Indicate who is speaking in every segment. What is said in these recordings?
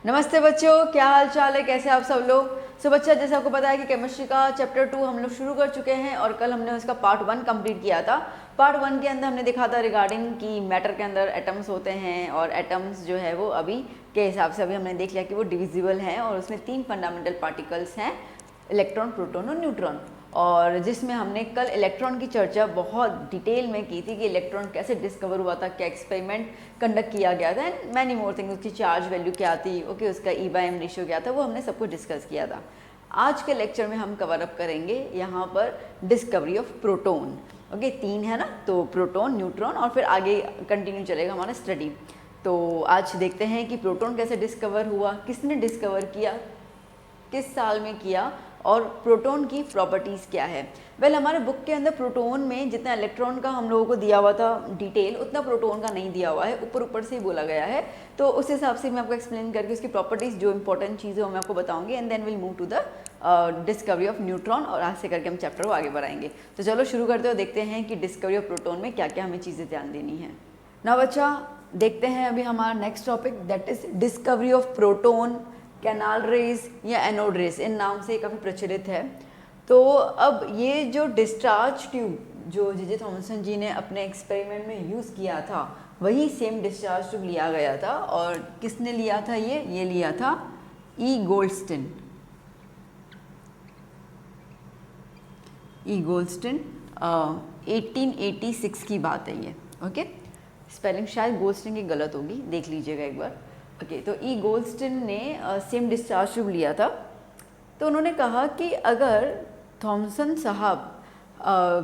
Speaker 1: नमस्ते बच्चों, क्या हाल चाल है, कैसे आप सब लोग। सो बच्चा, जैसे आपको पता है कि केमिस्ट्री का चैप्टर 2 हम लोग शुरू कर चुके हैं और कल हमने उसका पार्ट 1 कंप्लीट किया था। पार्ट 1 के अंदर हमने देखा था रिगार्डिंग कि मैटर के अंदर एटम्स होते हैं और एटम्स जो है वो अभी के हिसाब से अभी हमने देख लिया कि वो डिविजिबल हैं और उसमें 3 फंडामेंटल पार्टिकल्स हैं, इलेक्ट्रॉन, प्रोटॉन और न्यूट्रॉन। और जिसमें हमने कल इलेक्ट्रॉन की चर्चा बहुत डिटेल में की थी कि इलेक्ट्रॉन कैसे डिस्कवर हुआ था, क्या एक्सपेरिमेंट कंडक्ट किया गया था एंड मैनी मोर थिंग्स, उसकी चार्ज वैल्यू क्या थी, ओके, उसका E/M रेशियो क्या था, वो हमने सब कुछ डिस्कस किया था। आज के लेक्चर में हम कवर अप करेंगे यहाँ पर डिस्कवरी ऑफ प्रोटॉन। ओके, 3 है ना, तो प्रोटॉन, न्यूट्रॉन और फिर आगे कंटिन्यू चलेगा हमारा स्टडी। तो आज देखते हैं कि प्रोटॉन कैसे डिस्कवर हुआ, किसने डिस्कवर किया, किस साल में किया और प्रोटॉन की प्रॉपर्टीज़ क्या है। हमारे बुक के अंदर प्रोटॉन में जितना इलेक्ट्रॉन का हम लोगों को दिया हुआ था डिटेल, उतना प्रोटॉन का नहीं दिया हुआ है, ऊपर ऊपर से ही बोला गया है। तो उस हिसाब से मैं आपको एक्सप्लेन करके उसकी प्रॉपर्टीज़, जो इंपॉर्टेंट चीज़ें वो मैं आपको बताऊंगी and then will move to the discovery of neutron और आज से करके हम चैप्टर को आगे बढ़ाएंगे। तो चलो शुरू करते हो, देखते हैं कि डिस्कवरी ऑफ प्रोटॉन में क्या क्या हमें चीज़ें ध्यान देनी है ना बच्चा। देखते हैं अभी हमारा next topic, that is discovery of proton. Canal raise या एनोड रेज, इन नाम से काफ़ी प्रचलित है। तो अब ये जो डिस्चार्ज ट्यूब जो जे थॉमसन जी ने अपने एक्सपेरिमेंट में यूज़ किया था, वही सेम डिस्चार्ज ट्यूब लिया गया था। और किसने लिया था ये लिया था ई गोल्डस्टिन। ई गोल्डस्टिन 1886 की बात है ये। ओके, स्पेलिंग शायद गोल्डस्टिन की गलत होगी, देख लीजिएगा एक बार। ओके, तो ई गोल्डस्टिन ने सेम डिस्चार्ज ट्यूब लिया था। तो उन्होंने कहा कि अगर थॉमसन साहब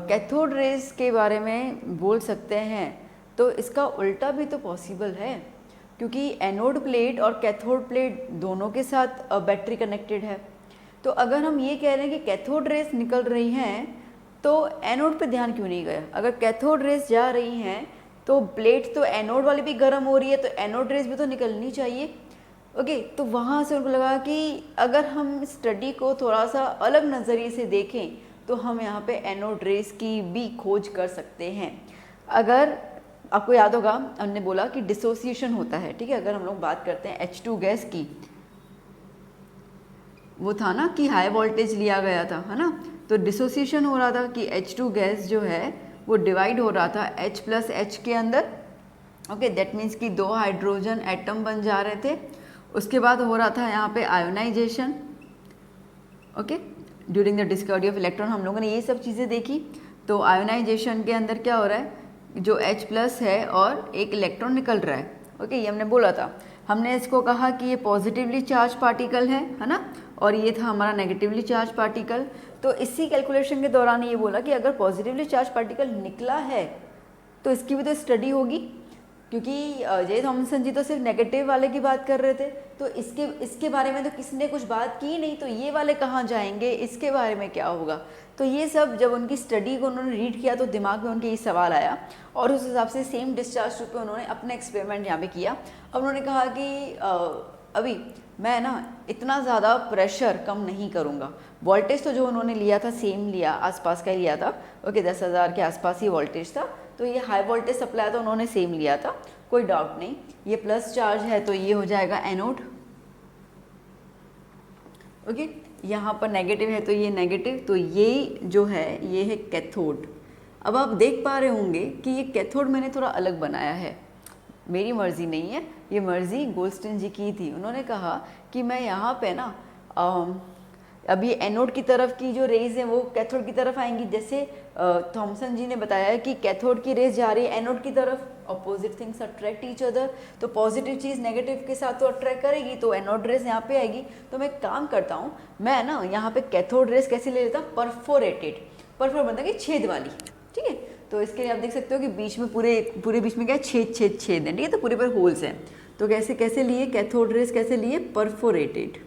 Speaker 1: कैथोड रेज के बारे में बोल सकते हैं तो इसका उल्टा भी तो पॉसिबल है, क्योंकि एनोड प्लेट और कैथोड प्लेट दोनों के साथ बैटरी कनेक्टेड है। तो अगर हम ये कह रहे हैं कि कैथोड रेज निकल रही हैं तो एनोड पे ध्यान क्यों नहीं गया। अगर कैथोड रेज जा रही हैं तो प्लेट तो एनोड वाली भी गर्म हो रही है, तो एनोड रेज भी तो निकलनी चाहिए। ओके, तो वहाँ से उनको लगा कि अगर हम स्टडी को थोड़ा सा अलग नज़रिए से देखें तो हम यहाँ पे एनोड रेज की भी खोज कर सकते हैं। अगर आपको याद होगा, हमने बोला कि डिसोसिएशन होता है, ठीक है। अगर हम लोग बात करते हैं H2 गैस की, वो था ना कि हाई वोल्टेज लिया गया था, है ना। तो डिसोसिएशन हो रहा था कि H2 गैस जो है वो डिवाइड हो रहा था H+H के अंदर। ओके, दैट मीन्स कि 2 हाइड्रोजन एटम बन जा रहे थे। उसके बाद हो रहा था यहाँ पे ionization. Okay, during the discovery of electron हम लोगों ने ये सब चीज़ें देखी। तो आयोनाइजेशन के अंदर क्या हो रहा है, जो H+ है और एक इलेक्ट्रॉन निकल रहा है। ओके, ये हमने बोला था, हमने इसको कहा कि ये पॉजिटिवली चार्ज पार्टिकल है ना, और ये था हमारा नेगेटिवली चार्ज पार्टिकल। तो इसी कैलकुलेशन के दौरान ये बोला कि अगर पॉजिटिवली चार्ज पार्टिकल निकला है तो इसकी भी तो स्टडी होगी, क्योंकि जे थॉमसन जी तो सिर्फ नेगेटिव वाले की बात कर रहे थे। तो इसके बारे में तो किसी ने कुछ बात की नहीं, तो ये वाले कहाँ जाएंगे, इसके बारे में क्या होगा। तो ये सब जब उनकी स्टडी को उन्होंने रीड किया तो दिमाग में उनके ये सवाल आया और उस हिसाब से सेम डिस्चार्ज ट्यूब पे उन्होंने अपना एक्सपेरिमेंट यहाँ पे किया। अब उन्होंने कहा कि अभी मैं ना इतना ज़्यादा प्रेशर कम नहीं करूँगा। वोल्टेज तो जो उन्होंने लिया था सेम लिया, आसपास का ही लिया था। ओके, 10,000 के आसपास ही वोल्टेज था, तो ये हाई वोल्टेज सप्लाई तो उन्होंने सेम लिया था, कोई डाउट नहीं। ये प्लस चार्ज है तो ये हो जाएगा एनोड। ओके, यहाँ पर नेगेटिव है तो ये नेगेटिव, तो ये जो है ये है कैथोड। अब आप देख पा रहे होंगे कि ये कैथोड मैंने थोड़ा अलग बनाया है, मेरी मर्जी नहीं है, ये मर्जी गोल्डस्टिन जी की थी। उन्होंने कहा कि मैं यहाँ पे ना अभी एनोड की तरफ की जो रेज है वो कैथोड की तरफ आएंगी। जैसे थॉमसन जी ने बताया कि कैथोड की रेज जा रही है एनोड की तरफ, opposite things attract each other, तो पॉजिटिव चीज़ नेगेटिव के साथ तो अट्रैक्ट करेगी, तो एनोड रेज यहाँ पे आएगी। तो मैं काम करता हूँ, मैं ना यहाँ पे कैथोड रेज कैसे ले लेता हूँ, परफोरेटेड, परफोर बनता है कि छेद वाली, ठीक है। तो इसके लिए आप देख सकते हो कि बीच में पूरे बीच में क्या छेद छेद छेद है, ठीक है, तो पूरे पर होल्स हैं। तो कैसे लिए कैथोड रेज, कैसे लिए, परफोरेटेड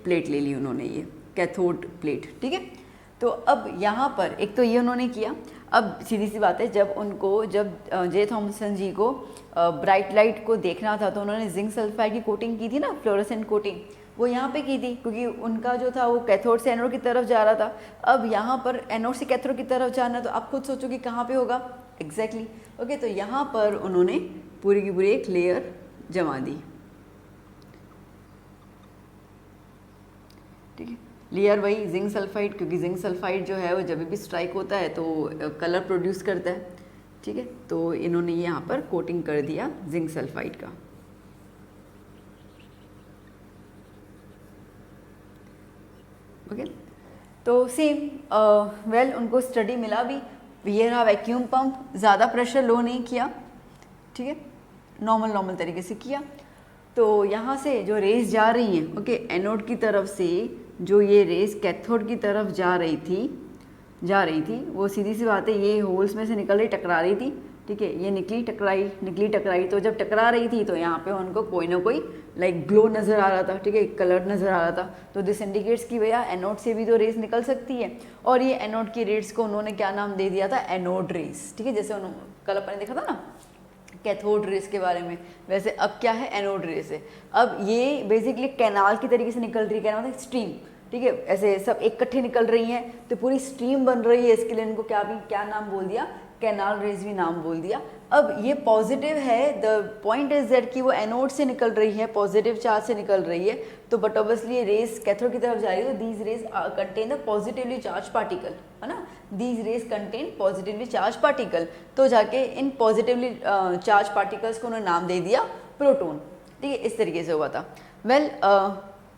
Speaker 1: प्लेट ले ली उन्होंने, ये कैथोड प्लेट, ठीक है। तो अब यहाँ पर एक तो ये उन्होंने किया। अब सीधी सी बात है, जब जे थॉमसन जी को ब्राइट लाइट को देखना था तो उन्होंने जिंक सल्फाइड की कोटिंग की थी ना, फ्लोरोसेंट कोटिंग, वो यहाँ पे की थी, क्योंकि उनका जो था वो कैथोड से एनोड की तरफ जा रहा था। अब यहाँ पर एनोड से कैथोड की तरफ जाना, तो आप खुद सोचो कि कहाँ पे होगा एग्जैक्टली। ओके, तो यहाँ पर उन्होंने पूरी की पूरी एक लेयर जमा दी। ठीक है, लेयर वही जिंक सल्फाइड, क्योंकि जिंक सल्फाइड जो है वो जब भी स्ट्राइक होता है तो कलर प्रोड्यूस करता है। ठीक है, तो इन्होंने यहाँ पर कोटिंग कर दिया जिंक सल्फाइड का। ओके, तो सेम वेल उनको स्टडी मिला भी, ये रहा वैक्यूम पंप, ज़्यादा प्रेशर लो नहीं किया। ठीक है, नॉर्मल तरीके से किया। तो यहाँ से जो रेस जा रही हैं, ओके, एनोड की तरफ से जो ये रेस कैथोड की तरफ जा रही थी वो सीधी सी बात है ये होल्स में से निकल रही, टकरा रही थी। ठीक है, ये निकली टकराई, तो जब टकरा रही थी तो यहाँ पे उनको कोई ना कोई लाइक ग्लो नज़र आ रहा था। ठीक है, कलर नज़र आ रहा था। तो दिस इंडिकेट्स कि भैया एनोड से भी तो रेस निकल सकती है, और ये एनोड की रेस को उन्होंने क्या नाम दे दिया था, एनोड रेस। ठीक है, जैसे उन्होंने कल अपन ने देखा था ना कैथोड रेस के बारे में, वैसे अब क्या है, एनोड रेस है। अब ये बेसिकली कैनाल की तरीके से निकल रही है, कैनाल मतलब स्ट्रीम। ठीक है, ऐसे सब इकट्ठे निकल रही हैं तो पूरी स्ट्रीम बन रही है, इसके लिए इनको क्या नाम बोल दिया, कैनाल रेस भी नाम बोल दिया। अब ये पॉजिटिव है, द पॉइंट इज दैट कि वो एनोड से निकल रही है, पॉजिटिव चार्ज से निकल रही है, तो बट ऑब्वियसली ये रेस कैथोड की तरफ जा रही है, तो these rays contain the positively charge particle, है ना, these rays contain positively charge particle. तो जाके इन पॉजिटिवली चार्ज पार्टिकल्स को उन्होंने नाम दे दिया प्रोटॉन। ठीक है, इस तरीके से हुआ था। वेल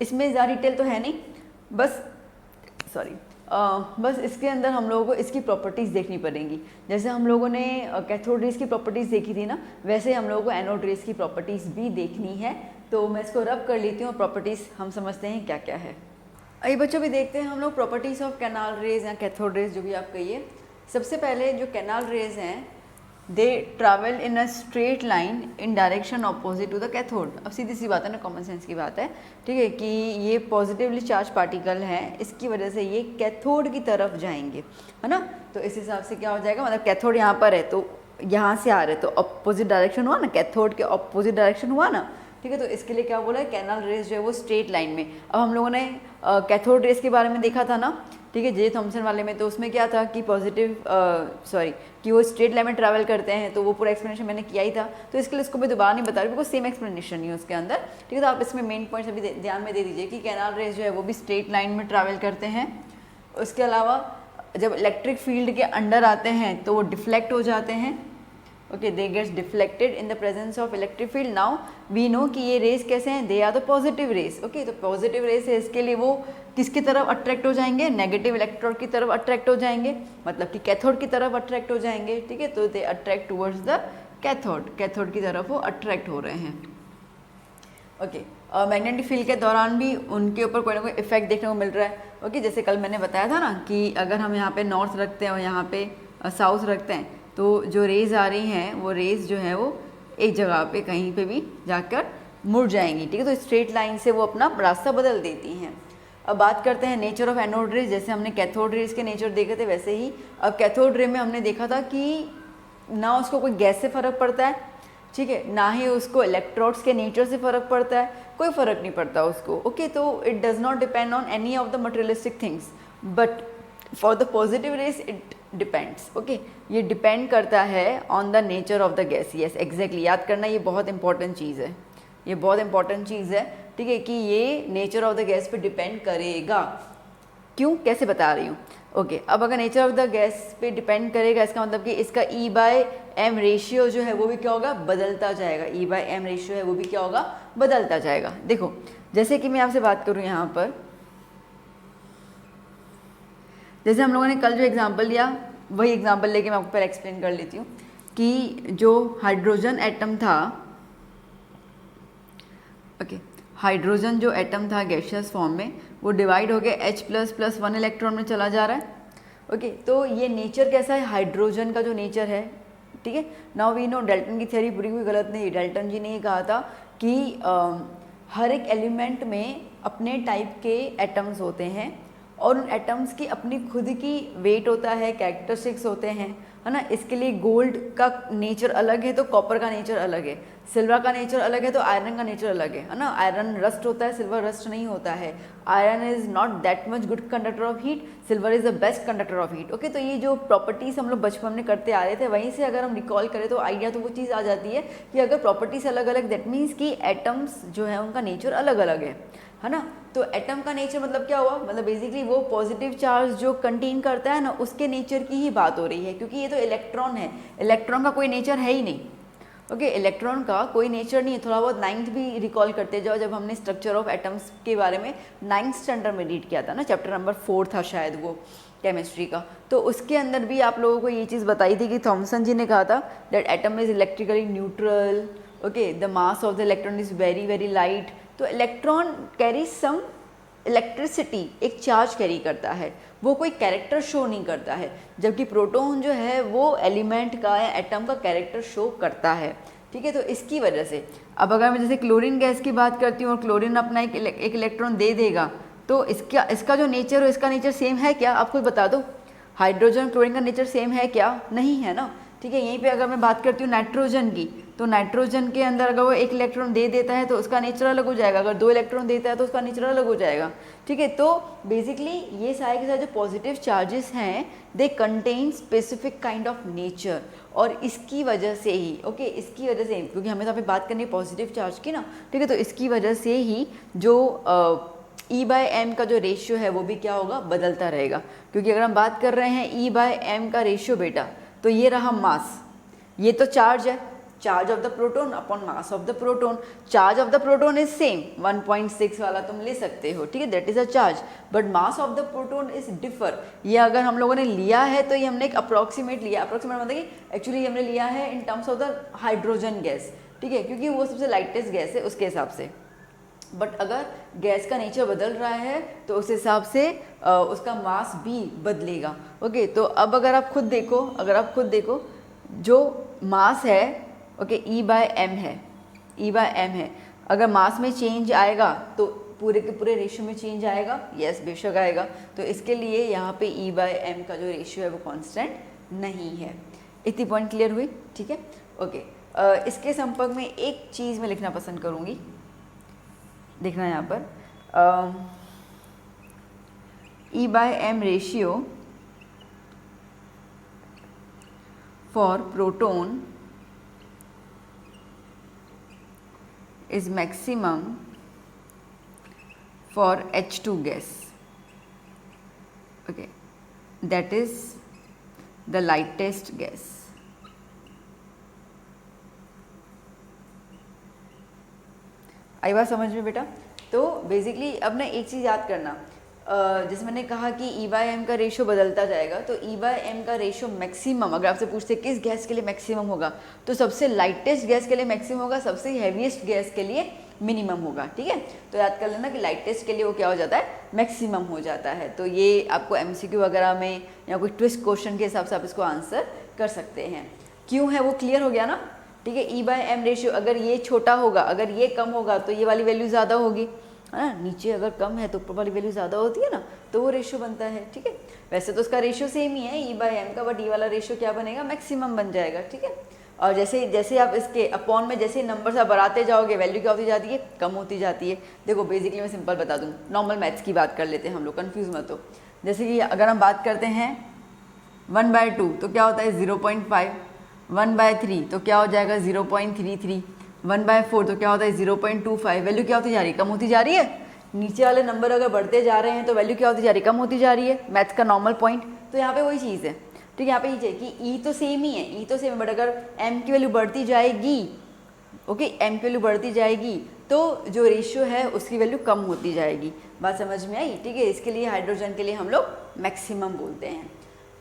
Speaker 1: इसमें ज़्यादा डिटेल तो है नहीं, बस इसके अंदर हम लोगों को इसकी प्रॉपर्टीज़ देखनी पड़ेंगी। जैसे हम लोगों ने कैथोड रेस की प्रॉपर्टीज़ देखी थी ना, वैसे हम लोगों को एनोड रेस की प्रॉपर्टीज़ भी देखनी है। तो मैं इसको रब कर लेती हूँ, प्रॉपर्टीज़ हम समझते हैं क्या क्या है। अभी बच्चों भी देखते हैं हम लोग प्रॉपर्टीज़ ऑफ कैनाल रेज या कैथोड रेस, जो भी आप कहिए। सबसे पहले जो कैनाल रेज हैं, they travel in a straight line in direction opposite to the cathode. अब सीधी सी बात है ना, कॉमन सेंस की बात है। ठीक है, कि ये पॉजिटिवली चार्ज पार्टिकल हैं, इसकी वजह से ये कैथोड की तरफ जाएंगे, है ना। तो इस हिसाब से क्या हो जाएगा, मतलब कैथोड यहाँ पर है तो यहाँ से आ रहे तो अपोजिट डायरेक्शन हुआ ना, कैथोड के अपोजिट डायरेक्शन हुआ ना। ठीक है, तो इसके लिए क्या बोला है, कैनाल रेस जो है वो स्ट्रेट लाइन में। अब हम लोगों ने कैथोड रेस के बारे में देखा था ना, ठीक है, जे थॉमसन वाले में, तो उसमें क्या था कि कि वो स्ट्रेट लाइन में ट्रैवल करते हैं, तो वो पूरा एक्सप्लेनेशन मैंने किया ही था। तो इसके लिए इसको मैं दोबारा नहीं बता रही, बिकॉज सेम एक्सप्लेनेशन ही है उसके अंदर। ठीक है, तो आप इसमें मेन पॉइंट्स अभी ध्यान में दे दीजिए कि कैनाल रेस जो है वो भी स्ट्रेट लाइन में ट्रैवल करते हैं। उसके अलावा जब इलेक्ट्रिक फील्ड के अंडर आते हैं तो वो डिफ्लेक्ट हो जाते हैं। Okay, they gets deflected in the presence of electric field. Now we know कि ये रेस कैसे हैं, they are the positive rays. Okay, तो पॉजिटिव रेस है, इसके लिए वो किसकी तरफ अट्रैक्ट हो जाएंगे, नेगेटिव इलेक्ट्रोड की तरफ अट्रैक्ट हो जाएंगे, मतलब कि कैथोड की तरफ अट्रैक्ट हो जाएंगे। ठीक है, तो they attract towards the cathode की तरफ वो अट्रैक्ट हो रहे हैं। ओके, मैग्नेटिक फील्ड के दौरान भी उनके ऊपर कोई ना कोई इफेक्ट देखने को मिल रहा है। ओके, जैसे कल मैंने बताया था ना कि अगर हम यहाँ पे नॉर्थ रखते हैं और यहाँ पे साउथ रखते हैं, तो जो रेज आ रही हैं वो रेज जो है वो एक जगह पे कहीं पे भी जाकर मुड़ जाएंगी। ठीक है, तो स्ट्रेट लाइन से वो अपना रास्ता बदल देती हैं। अब बात करते हैं नेचर ऑफ एनोड रेज। जैसे हमने कैथोड रेज के नेचर देखे थे, वैसे ही अब कैथोड रे में हमने देखा था कि ना उसको कोई गैस से फ़र्क पड़ता है, ठीक है, ना ही उसको इलेक्ट्रोड्स के नेचर से फ़र्क पड़ता है, कोई फ़र्क नहीं पड़ता उसको। ओके, तो it does not depend on any of the materialistic things, but for the positive rays it depends. Okay, ये डिपेंड करता है on the nature of the gas. Yes, exactly, याद करना, ये बहुत इंपॉर्टेंट चीज़ है, ये बहुत इंपॉर्टेंट चीज़ है। ठीक है, कि ये नेचर ऑफ द गैस पे डिपेंड करेगा। क्यों, कैसे बता रही हूँ। ओके, अब अगर नेचर ऑफ द गैस पे डिपेंड करेगा, इसका मतलब कि इसका E/m रेशियो जो है वो भी क्या होगा, बदलता जाएगा। E/m रेशियो है वो भी क्या होगा, बदलता जाएगा। देखो, जैसे कि मैं आपसे बात करूँ यहाँ पर, जैसे हम लोगों ने कल जो एग्जाम्पल लिया, वही एग्जाम्पल लेके मैं आपको पहले एक्सप्लेन कर लेती हूँ कि जो हाइड्रोजन एटम था, ओके, हाइड्रोजन जो एटम था गैसियस फॉर्म में, वो डिवाइड हो गया H++1 इलेक्ट्रॉन में चला जा रहा है। ओके, तो ये नेचर कैसा है, हाइड्रोजन का जो नेचर है। ठीक है, नाउ वी नो, डाल्टन की थ्योरी पूरी कोई गलत नहीं। डाल्टन जी ने ये कहा था कि हर एक एलिमेंट में अपने टाइप के एटम्स होते हैं और उन एटम्स की अपनी खुद की वेट होता है, कैरेक्टरिस्टिक्स होते हैं, है ना। इसके लिए गोल्ड का नेचर अलग है तो कॉपर का नेचर अलग है। सिल्वर का नेचर अलग है तो आयरन का नेचर अलग है ना। आयरन रस्ट होता है, सिल्वर रस्ट नहीं होता है। Iron is not that much good conductor of heat, silver is the best conductor of heat. Okay, तो ये जो प्रॉपर्टीज़ हम लोग बचपन में करते आ रहे थे, वहीं से अगर हम रिकॉल करें तो आइडिया तो वो चीज़ आ जाती है कि अगर प्रॉपर्टीज़ अलग अलग, दैट मीन्स कि एटम्स जो है उनका नेचर अलग अलग है ना। तो एटम का नेचर मतलब क्या हुआ, मतलब बेसिकली वो पॉजिटिव चार्ज जो कंटेन करता है ना, उसके नेचर की ही बात हो रही है, क्योंकि ये तो इलेक्ट्रॉन है, इलेक्ट्रॉन का कोई नेचर है ही नहीं। ओके, इलेक्ट्रॉन का कोई नेचर नहीं है। थोड़ा बहुत 9th भी रिकॉल करते जाओ, जब हमने स्ट्रक्चर ऑफ एटम्स के बारे में 9th स्टैंडर्ड में रीड किया था ना, चैप्टर नंबर 4 था शायद वो केमिस्ट्री का, तो उसके अंदर भी आप लोगों को ये चीज़ बताई थी कि थॉमसन जी ने कहा था that atom is electrically neutral. Okay, the mass of the electron is very very light. तो इलेक्ट्रॉन कैरी सम इलेक्ट्रिसिटी, एक चार्ज कैरी करता है, वो कोई कैरेक्टर शो नहीं करता है, जबकि प्रोटॉन जो है वो एलिमेंट का या एटम का कैरेक्टर शो करता है। ठीक है, तो इसकी वजह से अब अगर मैं जैसे क्लोरीन गैस की बात करती हूँ और क्लोरीन अपना एक इलेक्ट्रॉन दे देगा, तो इसका जो नेचर हो, इसका नेचर सेम है क्या, आप खुद बता दो। हाइड्रोजन क्लोरीन का नेचर सेम है क्या, नहीं है ना। ठीक है, यहीं पे अगर मैं बात करती हूँ नाइट्रोजन की, तो नाइट्रोजन के अंदर अगर वो एक इलेक्ट्रॉन दे देता है तो उसका नेचर अलग हो जाएगा, अगर 2 इलेक्ट्रॉन देता है तो उसका नेचर अलग हो जाएगा। ठीक है, तो बेसिकली ये सारे के सारे जो पॉजिटिव चार्जेस हैं, they contain specific kind of nature, और इसकी वजह से ही इसकी वजह से, क्योंकि हमें तो अभी बात करनी है पॉजिटिव चार्ज की ना। ठीक है, तो इसकी वजह से ही जो E/m का जो रेशियो है वो भी क्या होगा, बदलता रहेगा। क्योंकि अगर हम बात कर रहे हैं E/m का रेशियो बेटा, तो ये रहा मास, ये तो चार्ज है, charge of the proton upon mass of the proton. Charge of the proton is same, 1.6 वाला तुम ले सकते हो, ठीक है, that is a charge, but mass of the proton is differ. ये अगर हम लोगों ने लिया है तो ये हमने एक अप्रॉक्सीमेट लिया, अप्रॉक्सीमेट मतलब कि एक्चुअली हमने लिया है in terms of the hydrogen gas. ठीक है, क्योंकि वो सबसे लाइटेस्ट गैस है उसके हिसाब से। बट अगर गैस का नेचर बदल रहा है तो उस हिसाब से उसका मास भी बदलेगा। ओके, तो अब अगर आप खुद देखो जो मास है E/m है, E/m है, अगर मास में चेंज आएगा तो पूरे के पूरे रेशियो में चेंज आएगा, यस बेशक आएगा। तो इसके लिए यहाँ पे E/m का जो रेशियो है वो कांस्टेंट नहीं है। इतनी पॉइंट क्लियर हुई, ठीक है। ओके, इसके संपर्क में एक चीज़ मैं लिखना पसंद करूँगी, देखना यहाँ पर E/m ratio for proton is maximum for H2 gas. Okay, that is the lightest gas. आई बात समझ में बेटा? तो बेसिकली अब ना एक चीज़ याद करना, जैसे मैंने कहा कि E/m का रेशियो बदलता जाएगा, तो E/m का रेशियो मैक्सिमम, अगर आपसे पूछते किस गैस के लिए मैक्सिमम होगा, तो सबसे लाइटेस्ट गैस के लिए मैक्सिमम होगा, सबसे हैवीएस्ट गैस के लिए मिनिमम होगा। ठीक है, तो याद कर लेना कि लाइटेस्ट के लिए वो क्या हो जाता है, मैक्सिमम हो जाता है। तो ये आपको MCQ वगैरह में या कोई ट्विस्ट क्वेश्चन के हिसाब से आप इसको आंसर कर सकते हैं। क्यों है वो क्लियर हो गया ना? ठीक है, E/m रेशियो अगर ये छोटा होगा, अगर ये कम होगा तो ये वाली वैल्यू ज़्यादा होगी, है ना। नीचे अगर कम है तो ऊपर वाली वैल्यू ज़्यादा होती है ना, तो वो रेशियो बनता है। ठीक है, वैसे तो उसका रेशियो सेम ही है E/m का, बट ये वाला रेशियो क्या बनेगा, मैक्सिमम बन जाएगा। ठीक है, और जैसे जैसे आप इसके अपॉन में जैसे नंबर आप बढ़ाते जाओगे, वैल्यू क्या होती जाती है, कम होती जाती है। देखो बेसिकली मैं सिंपल बता दूँ, नॉर्मल मैथ्स की बात कर लेते हैं हम लोग, कन्फ्यूज़ मत हो। जैसे कि अगर हम बात करते हैं 1/2 तो क्या होता है 0.5, 1/3 तो क्या हो जाएगा 0.33, 1/4 तो क्या होता है 0.25। वैल्यू क्या होती जा रही है, कम होती जा रही है। नीचे वाले नंबर अगर बढ़ते जा रहे हैं तो वैल्यू क्या होती जा रही है, कम होती जा रही है। मैथ्स का नॉर्मल पॉइंट, तो यहाँ पे वही चीज़ है। ठीक है, यहाँ पे ये कि E तो सेम ही है, E तो सेम है, बट अगर M की वैल्यू बढ़ती जाएगी, ओके, M की वैल्यू बढ़ती जाएगी तो जो रेशियो है उसकी वैल्यू कम होती जाएगी। बात समझ में आई? ठीक है, इसके लिए हाइड्रोजन के लिए हम लोग मैक्सिमम बोलते हैं।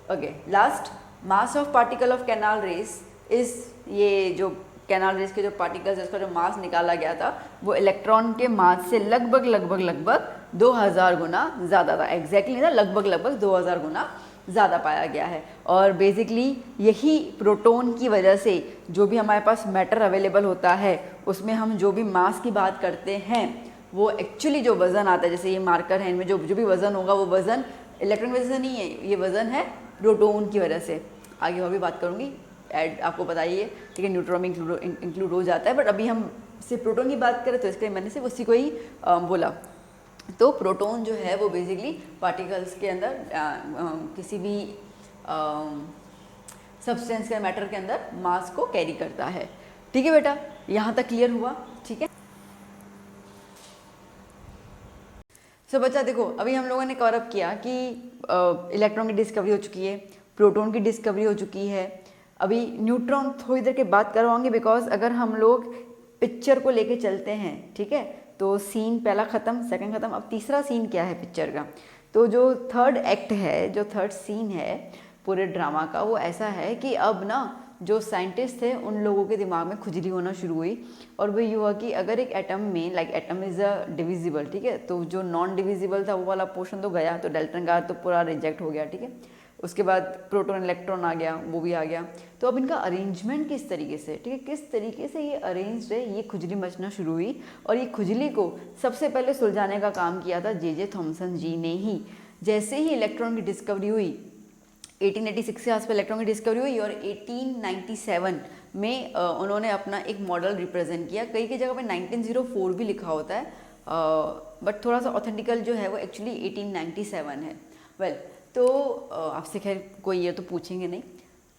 Speaker 1: Okay, last, mass of particle of canal rays is, ये जो कैनाल रेस के जो पार्टिकल्स है उसका जो मास निकाला गया था वो इलेक्ट्रॉन के मास से लगभग 2000 गुना ज़्यादा था। एग्जैक्टली ना, लगभग 2000 गुना ज़्यादा पाया गया है। और बेसिकली यही प्रोटॉन की वजह से जो भी हमारे पास मैटर अवेलेबल होता है उसमें हम जो भी मास की बात करते हैं वो एक्चुअली जो वज़न आता है, जैसे ये मार्कर है, इनमें जो भी वज़न होगा वो वज़न इलेक्ट्रॉन की वजह से नहीं है, ये वज़न है प्रोटॉन की वजह से। आगे और भी बात करूँगी, ऐड आपको बताइए, ठीक है, न्यूट्रॉन में इंक्लूड हो जाता है, बट अभी हम सिर्फ प्रोटॉन की बात करें तो इसके लिए मैंने सिर्फ उसी को ही बोला। तो प्रोटॉन जो है वो बेसिकली पार्टिकल्स के अंदर किसी भी सब्सटेंस या मैटर के अंदर मास को कैरी करता है। ठीक है बेटा, यहाँ तक क्लियर हुआ? ठीक है। सो बच्चा देखो, अभी हम लोगों ने कवर अप किया कि इलेक्ट्रॉन की डिस्कवरी हो चुकी है, प्रोटॉन की डिस्कवरी हो चुकी है। अभी न्यूट्रॉन थोड़ी देर के बाद करवाएंगे, बिकॉज अगर हम लोग पिक्चर को लेके चलते हैं, ठीक है, तो सीन पहला ख़त्म, सेकंड ख़त्म, अब तीसरा सीन क्या है पिक्चर का। तो जो थर्ड एक्ट है, जो थर्ड सीन है पूरे ड्रामा का, वो ऐसा है कि अब ना जो साइंटिस्ट थे उन लोगों के दिमाग में खुजली होना शुरू हुई, और वो ये हुआ कि अगर एक एटम में, like atom is a divisible, ठीक है, तो जो नॉन डिविजिबल था वो वाला पोर्शन तो गया, तो डेल्टन का तो पूरा रिजेक्ट हो गया, ठीक है। उसके बाद प्रोटॉन इलेक्ट्रॉन आ गया, वो भी आ गया। तो अब इनका अरेंजमेंट किस तरीके से, ठीक है, किस तरीके से ये अरेंज्ड है, ये खुजली मचना शुरू हुई। और ये खुजली को सबसे पहले सुलझाने का काम किया था जे थॉमसन जी ने ही। जैसे ही इलेक्ट्रॉन की डिस्कवरी हुई, 1886 के आसपास इलेक्ट्रॉन की डिस्कवरी हुई, और 1897 में उन्होंने अपना एक मॉडल रिप्रेजेंट किया। कई जगह पे 1904 भी लिखा होता है, बट थोड़ा सा ऑथेंटिकल जो है वो एक्चुअली 1897 है। वेल, तो आपसे खैर कोई ये तो पूछेंगे नहीं,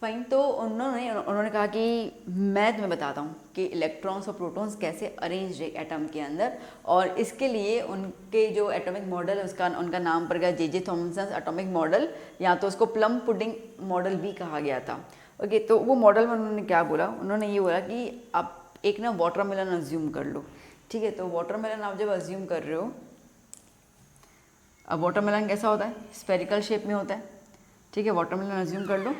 Speaker 1: फाइन। तो उन्होंने कहा कि मैं तुम्हें बताता हूँ कि इलेक्ट्रॉन्स और प्रोटॉन्स कैसे अरेंज है एटम के अंदर, और इसके लिए उनके जो एटॉमिक मॉडल है उनका नाम पड़ गया जे थॉमसन एटॉमिक मॉडल, या तो उसको प्लम पुडिंग मॉडल भी कहा गया था। ओके, तो वो मॉडल में उन्होंने क्या बोला, उन्होंने ये बोला कि आप एक ना वाटरमेलन अज्यूम कर लो, ठीक है। तो वाटरमेलन आप जब अज्यूम कर रहे हो, अब वाटरमेलन कैसा होता है, स्फेरिकल शेप में होता है, ठीक है। वाटरमेलन अज्यूम कर लो।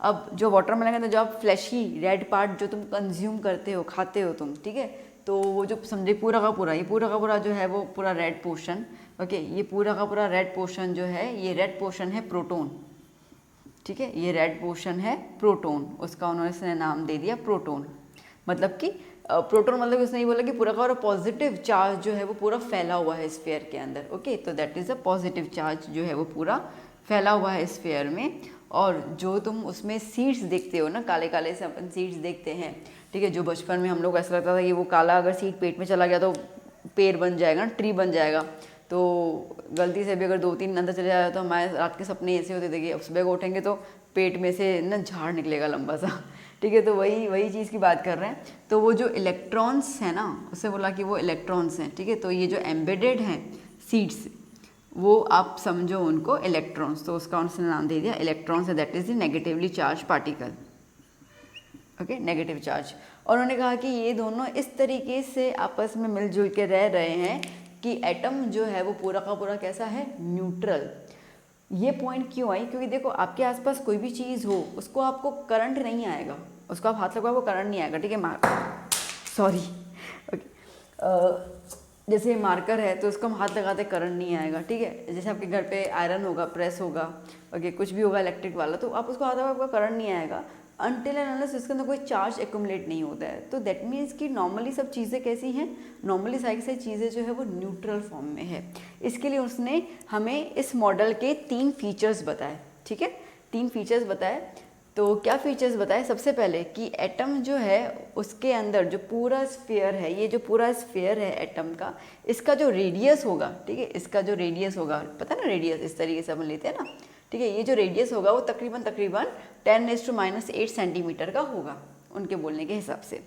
Speaker 1: अब जो वाटरमेलन के अंदर जो आप फ्लैशी रेड पार्ट जो तुम कंज्यूम करते हो, खाते हो तुम, ठीक है, तो वो जो समझे पूरा का पूरा, ये पूरा का पूरा जो है वो पूरा रेड पोर्शन, ओके, ये पूरा का पूरा रेड पोर्शन जो है, ये रेड पोर्शन है प्रोटॉन, ठीक है, ये रेड पोर्शन है प्रोटॉन, उसका उन्होंने नाम दे दिया प्रोटॉन। मतलब कि प्रोटॉन मतलब उसने ये बोला कि पूरा का पूरा पॉजिटिव चार्ज जो है वो पूरा फैला हुआ है स्फीयर के अंदर, ओके, तो that is a positive charge जो है वो पूरा फैला हुआ है स्फीयर में। और जो तुम उसमें सीड्स देखते हो ना, काले काले से अपन सीड्स देखते हैं, ठीक है, जो बचपन में हम लोग ऐसा लगता था कि वो काला अगर सीड पेट में चला गया तो पेड़ बन जाएगा, ट्री बन जाएगा। तो गलती से भी अगर 2-3 अंदर चले जाए तो हमारे रात के सपने ऐसे होते थे कि सुबह को उठेंगे तो पेट में से ना झाड़ निकलेगा लंबा सा, ठीक है। तो वही चीज़ की बात कर रहे हैं। तो वो जो इलेक्ट्रॉन्स हैं ना, उससे बोला कि वो इलेक्ट्रॉन्स हैं, ठीक है। तो ये जो एम्बेडेड हैं सीड्स, वो आप समझो उनको इलेक्ट्रॉन्स, तो उसका उन्होंने नाम दे दिया electrons, that is the negatively charge particle, okay, negative charge. और उन्होंने कहा कि ये दोनों इस तरीके से आपस में मिलजुल के रह रहे हैं कि एटम जो है वो पूरा का पूरा कैसा है, न्यूट्रल। ये पॉइंट क्यों आई, क्योंकि देखो आपके आसपास कोई भी चीज़ हो, उसको आपको करंट नहीं आएगा, उसको आप हाथ लगाओ वो करंट नहीं आएगा, ठीक है। सॉरी, ओके, जैसे मार्कर है तो उसको हम हाथ लगाते करंट नहीं आएगा, ठीक है। जैसे आपके घर पे आयरन होगा, प्रेस होगा, ओके, कुछ भी होगा इलेक्ट्रिक वाला, तो आप उसको हाथ लगाओ आपका करंट नहीं आएगा अनटिल एंड अनलेस इसके अंदर कोई चार्ज एक्यूमुलेट नहीं होता है। तो दैट मीन्स कि नॉर्मली सब चीज़ें कैसी हैं, नॉर्मली सारी सारी चीज़ें जो है वो न्यूट्रल फॉर्म में है। इसके लिए उसने हमें इस मॉडल के 3 फीचर्स बताए, ठीक है, 3 फीचर्स बताए। तो क्या फीचर्स बताए, सबसे पहले कि एटम जो है उसके अंदर जो पूरा स्फीयर है, ये जो पूरा स्फीयर है एटम का, इसका जो रेडियस होगा, ठीक है, इसका जो रेडियस होगा, पता है ना रेडियस इस तरीके से अपन लेते हैं ना, ठीक है, ये जो रेडियस होगा वो तकरीबन 10⁻⁸ सेंटीमीटर का होगा उनके बोलने के हिसाब से।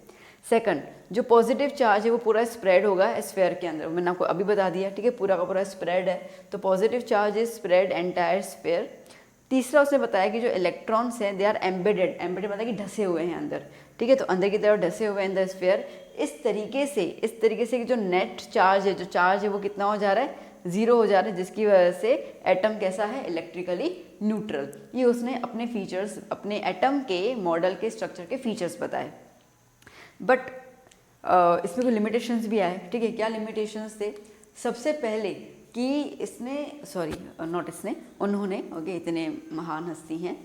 Speaker 1: सेकंड, जो पॉजिटिव चार्ज है वो पूरा स्प्रेड होगा स्फीयर के अंदर, मैंने आपको अभी बता दिया, ठीक है, पूरा का पूरा स्प्रेड है, तो positive charge is spread entire sphere. तीसरा उसने बताया कि जो इलेक्ट्रॉन्स हैं दे आर एम्बेडेड, एम्बेडेड मतलब कि ढसे हुए हैं अंदर, ठीक है, तो अंदर की तरफ ढसे हुए हैं इन द स्फीयर। इस तरीके से जो नेट चार्ज है, जो चार्ज है वो कितना हो जा रहा है, 0 हो जा रहा है, जिसकी वजह से एटम कैसा है, इलेक्ट्रिकली न्यूट्रल। ये उसने अपने फीचर्स, अपने एटम के मॉडल के स्ट्रक्चर के फीचर्स बताए। बट इसमें कोई लिमिटेशंस भी आए, ठीक है। क्या लिमिटेशंस थे, सबसे पहले कि इसने, सॉरी नॉट इसने, उन्होंने, ओके, इतने महान हस्ती हैं,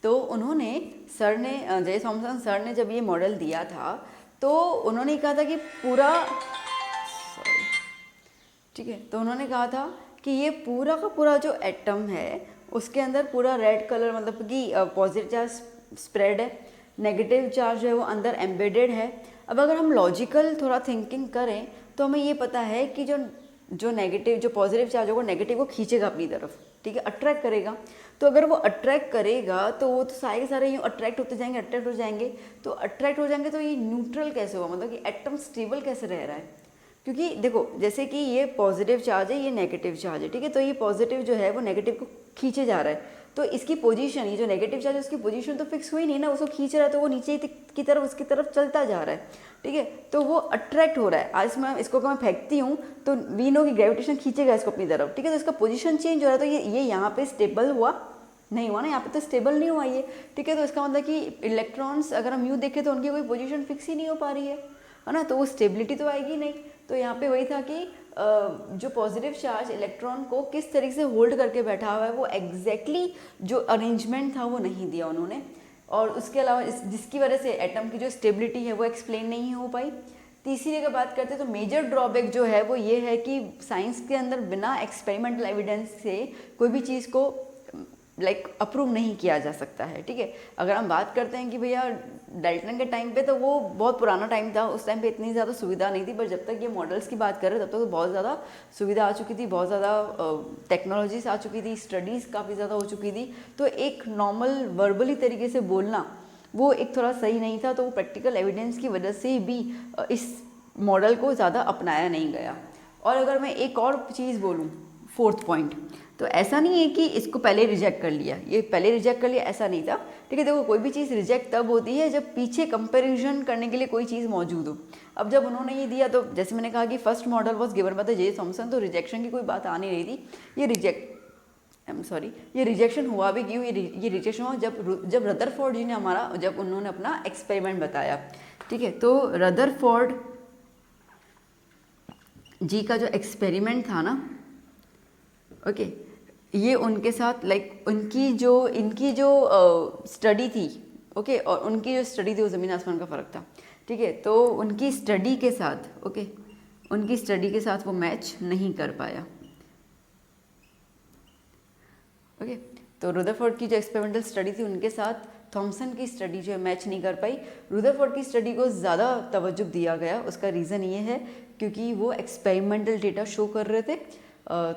Speaker 1: तो उन्होंने सर ने, जे थॉमसन सर ने जब ये मॉडल दिया था तो उन्होंने कहा था कि पूरा, सॉरी, ठीक है, तो उन्होंने कहा था कि ये पूरा का पूरा जो एटम है उसके अंदर पूरा रेड कलर, मतलब कि पॉजिटिव चार्ज स्प्रेड है, नेगेटिव चार्ज जो है वो अंदर एम्बेडेड है। अब अगर हम लॉजिकल थोड़ा थिंकिंग करें तो हमें ये पता है कि जो नेगेटिव जो पॉजिटिव चार्ज होगा नेगेटिव को खींचेगा अपनी तरफ, ठीक है, अट्रैक्ट करेगा। तो अगर वो अट्रैक्ट करेगा तो वो तो सारे के सारे यूँ अट्रैक्ट होते जाएंगे, अट्रैक्ट हो जाएंगे। तो अट्रैक्ट हो जाएंगे तो ये न्यूट्रल कैसे होगा, मतलब कि एटम स्टेबल कैसे रह रहा है? क्योंकि देखो जैसे कि ये पॉजिटिव चार्ज है, ये नेगेटिव चार्ज है, ठीक है, तो ये पॉजिटिव जो है वो नेगेटिव को खींचे जा रहा है। तो इसकी पोजीशन, ये जो नेगेटिव चार्ज है उसकी पोजीशन तो फिक्स हुई नहीं ना, उसको खींच रहा है तो वो नीचे की तरफ उसकी तरफ चलता जा रहा है, ठीक है, तो वो अट्रैक्ट हो रहा है। आज मैं इसको अगर मैं फेंकती हूँ तो वी नो की ग्रेविटेशन खींचेगा इसको अपनी तरफ, ठीक है, तो इसका पोजीशन चेंज हो रहा है। तो ये यहाँ पे स्टेबल हुआ नहीं हुआ ना, यहाँ पे तो स्टेबल नहीं हुआ ये, ठीक है, तो इसका मतलब कि इलेक्ट्रॉन्स अगर हम यूँ देखें तो उनकी कोई पोजीशन फिक्स ही नहीं हो पा रही है ना, तो वो स्टेबिलिटी तो आएगी नहीं। तो यहाँ पे वही था कि जो पॉजिटिव चार्ज इलेक्ट्रॉन को किस तरीके से होल्ड करके बैठा हुआ है वो एग्जैक्टली जो अरेंजमेंट था वो नहीं दिया उन्होंने, और उसके अलावा जिसकी वजह से एटम की जो स्टेबिलिटी है वो एक्सप्लेन नहीं हो पाई। तीसरी अगर बात करते हैं तो मेजर ड्रॉबैक जो है वो ये है कि साइंस के अंदर बिना एक्सपेरिमेंटल एविडेंस से कोई भी चीज़ को अप्रूव नहीं किया जा सकता है, ठीक है। अगर हम बात करते हैं कि भैया डाल्टन के टाइम पे तो वो बहुत पुराना टाइम था, उस टाइम पे इतनी ज़्यादा सुविधा नहीं थी, पर जब तक ये मॉडल्स की बात करें तब तक तो बहुत ज़्यादा सुविधा आ चुकी थी, बहुत ज़्यादा टेक्नोलॉजीज आ चुकी थी, स्टडीज़ काफ़ी ज़्यादा हो चुकी थी। तो एक नॉर्मल वर्बली तरीके से बोलना वो एक थोड़ा सही नहीं था, तो वो प्रैक्टिकल एविडेंस की वजह से भी इस मॉडल को ज़्यादा अपनाया नहीं गया। और अगर मैं एक और चीज़ बोलूँ, फोर्थ पॉइंट, तो ऐसा नहीं है कि इसको पहले रिजेक्ट कर लिया, ये पहले रिजेक्ट कर लिया, ऐसा नहीं था, ठीक है। देखो कोई भी चीज़ रिजेक्ट तब होती है जब पीछे कंपैरिजन करने के लिए कोई चीज़ मौजूद हो। अब जब उन्होंने ये दिया तो जैसे मैंने कहा कि first model was given by the J Thompson, तो रिजेक्शन की कोई बात आ नहीं रही थी। ये रिजेक्शन हुआ भी क्यों? ये रिजेक्शन हुआ जब रदरफोर्ड जी ने जब उन्होंने अपना एक्सपेरिमेंट बताया, ठीक है। तो रदरफोर्ड जी का जो एक्सपेरिमेंट था ना, ओके, ये उनके साथ इनकी जो स्टडी थी, ओके, और उनकी जो स्टडी थी वो ज़मीन आसमान का फ़र्क था, ठीक है। तो उनकी स्टडी के साथ वो मैच नहीं कर पाया, ओके। तो रदरफोर्ड की जो एक्सपेरिमेंटल स्टडी थी उनके साथ थॉमसन की स्टडी जो है मैच नहीं कर पाई। रदरफोर्ड की स्टडी को ज़्यादा तवज्जो दिया गया, उसका रीज़न ये है क्योंकि वो एक्सपेरिमेंटल डेटा शो कर रहे थे।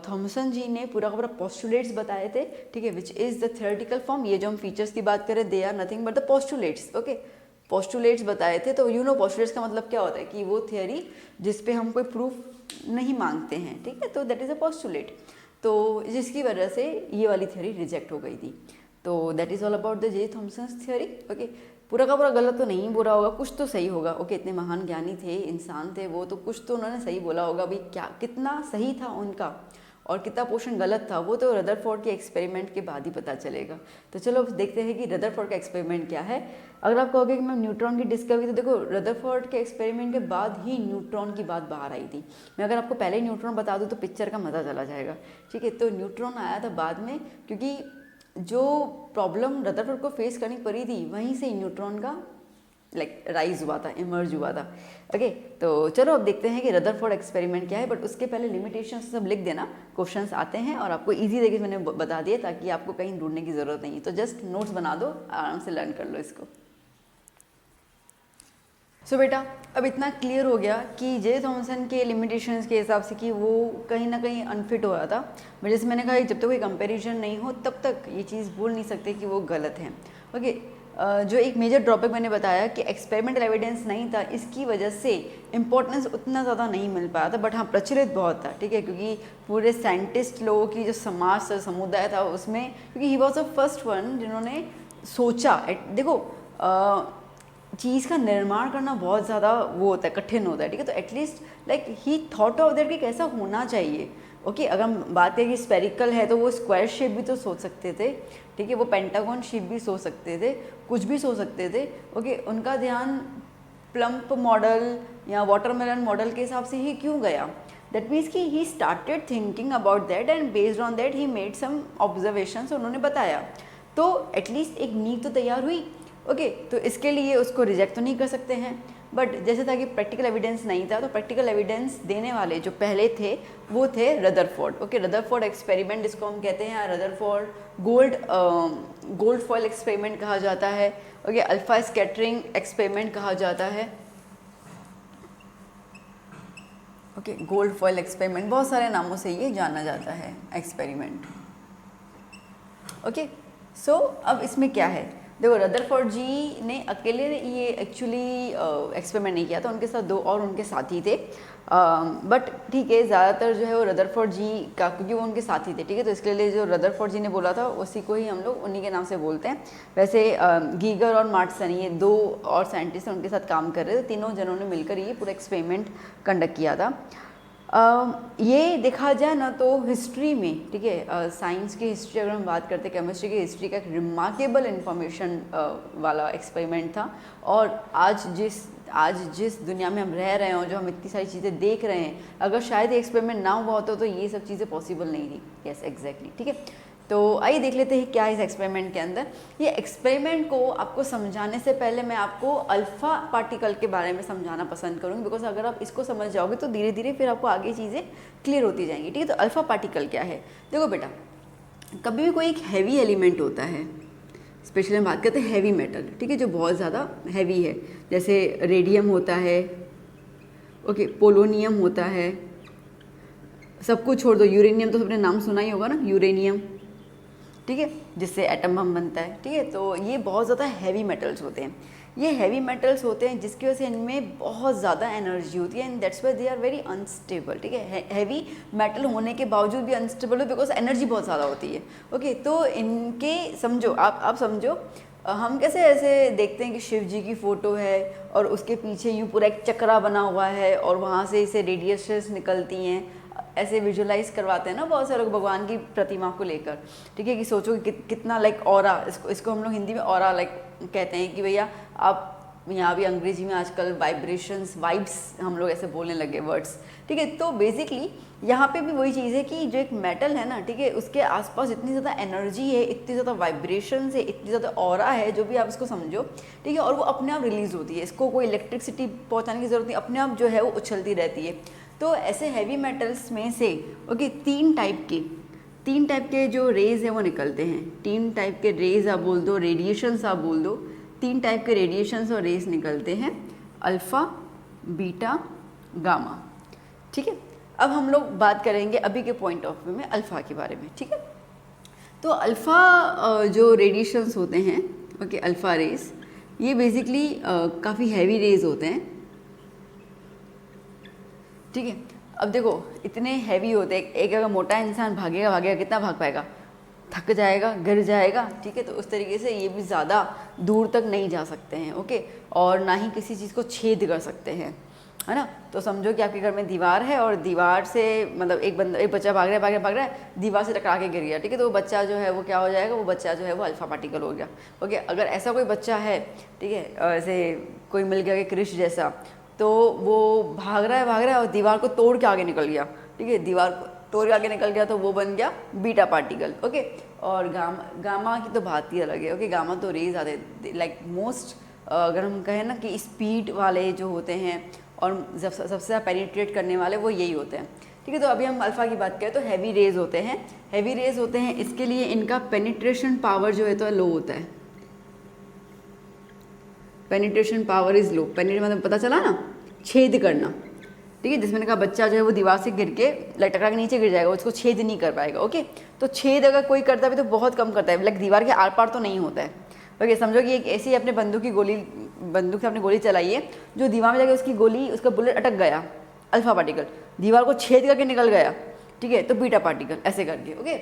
Speaker 1: थॉमसन जी ने पूरा का पूरा पोस्टुलेट्स बताए थे, ठीक है, which is the theoretical form. ये जो हम फीचर्स की बात करें they are nothing but the postulates, okay, postulates बताए थे। तो पोस्टुलेट्स का मतलब क्या होता है कि वो थियोरी जिस पे हम कोई प्रूफ नहीं मांगते हैं, ठीक है, तो दैट इज़ अ पोस्टुलेट। तो जिसकी वजह से ये वाली थियोरी रिजेक्ट हो गई थी। तो that is all about the J Thomson's theory, okay. पूरा का पूरा गलत तो नहीं बोला होगा, कुछ तो सही होगा, ओके। इतने महान ज्ञानी थे, इंसान थे वो, तो कुछ तो उन्होंने सही बोला होगा। भाई क्या कितना सही था उनका और कितना पोर्शन गलत था वो तो रदरफोर्ड के एक्सपेरिमेंट के बाद ही पता चलेगा। तो चलो अब देखते हैं कि रदरफोर्ड का एक्सपेरिमेंट क्या है। अगर आप कहोगे कि मैम न्यूट्रॉन की डिस्कवरी, तो देखो रदरफोर्ड के एक्सपेरिमेंट के बाद ही न्यूट्रॉन की बात बाहर आई थी। मैं अगर आपको पहले न्यूट्रॉन बता दूँ तो पिक्चर का मज़ा चला जाएगा, ठीक है। तो न्यूट्रॉन आया था बाद में, क्योंकि जो प्रॉब्लम रदरफोर्ड को फेस करनी पड़ी थी वहीं से न्यूट्रॉन का राइज हुआ था, इमर्ज हुआ था, ओके। तो चलो अब देखते हैं कि रदरफोर्ड एक्सपेरिमेंट क्या है, बट उसके पहले लिमिटेशंस सब लिख देना, क्वेश्चंस आते हैं और आपको इजी तरीके से मैंने बता दिया ताकि आपको कहीं ढूंढने की ज़रूरत नहीं है। तो जस्ट नोट्स बना दो, आराम से लर्न कर लो इसको। सो बेटा अब इतना क्लियर हो गया कि जे थॉमसन के लिमिटेशंस के हिसाब से कि वो कहीं ना कहीं अनफिट हो रहा था, बट जैसे मैंने कहा जब तक कोई कंपैरिजन नहीं हो तब तक ये चीज़ बोल नहीं सकते कि वो गलत है, ओके। जो एक मेजर ड्रॉबैक मैंने बताया कि एक्सपेरिमेंटल एविडेंस नहीं था, इसकी वजह से इंपॉर्टेंस उतना ज़्यादा नहीं मिल पाया था, बट हाँ प्रचलित बहुत था, ठीक है, क्योंकि पूरे साइंटिस्ट लोगों की जो समुदाय था उसमें, क्योंकि he was the first one जिन्होंने सोचा। देखो चीज़ का निर्माण करना बहुत ज़्यादा वो होता है, कठिन होता है, ठीक है। तो at least he thought of that कि कैसा होना चाहिए, ओके। अगर हम बात करें कि स्पेरिकल है तो वो स्क्वायर शेप भी तो सोच सकते थे, ठीक है, वो पेंटागन शेप भी सोच सकते थे, कुछ भी सोच सकते थे, ओके। उनका ध्यान प्लम्प मॉडल या वाटरमेलन मॉडल के हिसाब से ही क्यों गया? दैट मीन्स कि he started thinking about that and based on that he made some observations, उन्होंने बताया। तो एटलीस्ट एक नींव तो तैयार हुई, ओके। तो इसके लिए उसको रिजेक्ट तो नहीं कर सकते हैं। बट जैसे था कि प्रैक्टिकल एविडेंस नहीं था, तो प्रैक्टिकल एविडेंस देने वाले जो पहले थे वो थे रदरफोर्ड। ओके, रदरफोर्ड एक्सपेरिमेंट जिसको हम कहते हैं, रदरफोर्ड गोल्ड फॉयल एक्सपेरिमेंट कहा जाता है। ओके, अल्फा स्कैटरिंग एक्सपेरिमेंट कहा जाता है। ओके, गोल्ड फॉयल एक्सपेरिमेंट, बहुत सारे नामों से ये जाना जाता है एक्सपेरिमेंट। ओके, सो अब इसमें क्या है, देखो रदरफोर्ड जी ने अकेले ये एक्चुअली एक्सपेरिमेंट नहीं किया था, उनके साथ 2 और उनके साथी थे। बट ठीक है, ज़्यादातर जो है वो रदरफोर्ड जी का, क्योंकि वो उनके साथी थे, ठीक है, तो इसके लिए जो रदरफोर्ड जी ने बोला था उसी को ही हम लोग उन्हीं के नाम से बोलते हैं। वैसे गीगर और मार्टसन, ये 2 और साइंटिस्ट उनके साथ काम कर रहे थे, तीनों जनों ने मिलकर ये पूरा एक्सपेरिमेंट कंडक्ट किया था। ये देखा जाए ना तो हिस्ट्री में, ठीक है, साइंस की हिस्ट्री अगर हम बात करते हैं, केमिस्ट्री की हिस्ट्री का एक रिमार्केबल इन्फॉर्मेशन वाला एक्सपेरिमेंट था। और आज जिस दुनिया में हम रह रहे हैं और जो हम इतनी सारी चीज़ें देख रहे हैं, अगर शायद ये एक्सपेरिमेंट ना हुआ होता तो ये सब चीज़ें पॉसिबल नहीं थी। यस, एग्जैक्टली, ठीक है। तो आइए देख लेते हैं क्या है इस एक्सपेरिमेंट के अंदर। ये एक्सपेरिमेंट को आपको समझाने से पहले मैं आपको अल्फ़ा पार्टिकल के बारे में समझाना पसंद करूँगी, बिकॉज अगर आप इसको समझ जाओगे तो धीरे धीरे फिर आपको आगे चीज़ें क्लियर होती जाएंगी, ठीक है। तो अल्फ़ा पार्टिकल क्या है, देखो बेटा, कभी भी कोई एक हैवी एलिमेंट होता है, स्पेशली हम बात करते हैं हैवी मेटल, ठीक है, जो बहुत ज़्यादा हैवी है, जैसे रेडियम होता है, ओके, पोलोनियम होता है, सब कुछ छोड़ दो, यूरेनियम तो सबने नाम सुना ही होगा ना, यूरेनियम, ठीक है, जिससे एटम बम बनता है, ठीक है। तो ये बहुत ज़्यादा हैवी मेटल्स होते हैं, ये हैवी मेटल्स होते हैं जिसकी वजह से इनमें बहुत ज़्यादा एनर्जी होती है, and that's why they are very unstable, ठीक है। हैवी मेटल होने के बावजूद भी अनस्टेबल है बिकॉज एनर्जी बहुत ज़्यादा होती है। ओके, तो इनके समझो, आप समझो, हम कैसे ऐसे देखते हैं कि शिव जी की फ़ोटो है और उसके पीछे यूँ पूरा एक चक्रा बना हुआ है और वहाँ से इसे रेडिएशंस निकलती हैं, ऐसे विजुलाइज करवाते हैं ना बहुत सारे लोग भगवान की प्रतिमा को लेकर, ठीक है, कि सोचो कि कितना लाइक ऑरा, इसको हम लोग हिंदी में ऑरा लाइक कहते हैं कि भैया आप, यहाँ भी अंग्रेजी में आजकल वाइब्रेशंस, वाइब्स हम लोग ऐसे बोलने लगे वर्ड्स, ठीक है। तो बेसिकली यहाँ पे भी वही चीज़ है कि जो एक मेटल है ना, ठीक है, उसके आसपास इतनी ज़्यादा एनर्जी है, इतनी ज़्यादा वाइब्रेशंस है, इतनी ज़्यादा ऑरा है, जो भी आप इसको समझो, ठीक है, और वो अपने आप रिलीज़ होती है, इसको कोई इलेक्ट्रिसिटी पहुँचाने की ज़रूरत नहीं, अपने आप जो है वो उछलती रहती है। तो ऐसे हैवी मेटल्स में से ओके 3 टाइप के जो रेज है वो निकलते हैं, 3 टाइप के रेज आप बोल दो, रेडिएशंस आप बोल दो, 3 टाइप के रेडिएशंस और रेज निकलते हैं, अल्फ़ा, बीटा, गामा, ठीक है। अब हम लोग बात करेंगे अभी के पॉइंट ऑफ व्यू में अल्फ़ा के बारे में, ठीक है। तो अल्फ़ा जो रेडिएशंस होते हैं, ओके, अल्फ़ा रेज, ये बेसिकली काफ़ी हैवी रेज होते हैं, ठीक है। अब देखो इतने हैवी होते हैं, एक अगर मोटा इंसान भागेगा कितना भाग पाएगा, थक जाएगा, गिर जाएगा, ठीक है। तो उस तरीके से ये भी ज़्यादा दूर तक नहीं जा सकते हैं, ओके, और ना ही किसी चीज़ को छेद कर सकते हैं, है ना। तो समझो कि आपके घर में दीवार है और दीवार से मतलब एक बच्चा भाग रहा है, दीवार से टकरा के गिर गया, ठीक है, तो वो बच्चा जो है वो क्या हो जाएगा, वो बच्चा जो है वो अल्फ़ा पार्टिकल हो गया, ओके। अगर ऐसा कोई बच्चा है, ठीक है, ऐसे कोई मिल गया कि क्रिश जैसा, तो वो भाग रहा है और दीवार को तोड़ के आगे निकल गया, ठीक है, दीवार को तोड़ के आगे निकल गया, तो वो बन गया बीटा पार्टिकल, ओके। और गामा की तो बात ही अलग है, ओके। गामा तो रेज आते लाइक मोस्ट, अगर हम कहें ना कि स्पीड वाले जो होते हैं और सबसे ज़्यादा पेनिट्रेट करने वाले वो यही होते हैं, ठीक है। तो अभी हम अल्फ़ा की बात करें तो हैवी रेज होते हैं, इसके लिए इनका पेनिट्रेशन पावर जो है तो लो होता है, penetration power is low, penetrate मतलब पता चला ना, छेद करना, ठीक है। जिसमें कहा बच्चा जो है वो दीवार से गिर के टकरा के नीचे गिर जाएगा, उसको छेद नहीं कर पाएगा, ओके। तो छेद अगर कोई करता है तो बहुत कम करता है, लाइक दीवार के आर पार तो नहीं होता है, ओके। समझो कि एक ऐसी अपने बंदूक से आपने गोली चलाई है, जो दीवार में जाके उसका बुलेट अटक गया, अल्फ़ा पार्टिकल, दीवार को छेद करके निकल गया, ठीक है, तो बीटा पार्टिकल, ऐसे करके, ओके।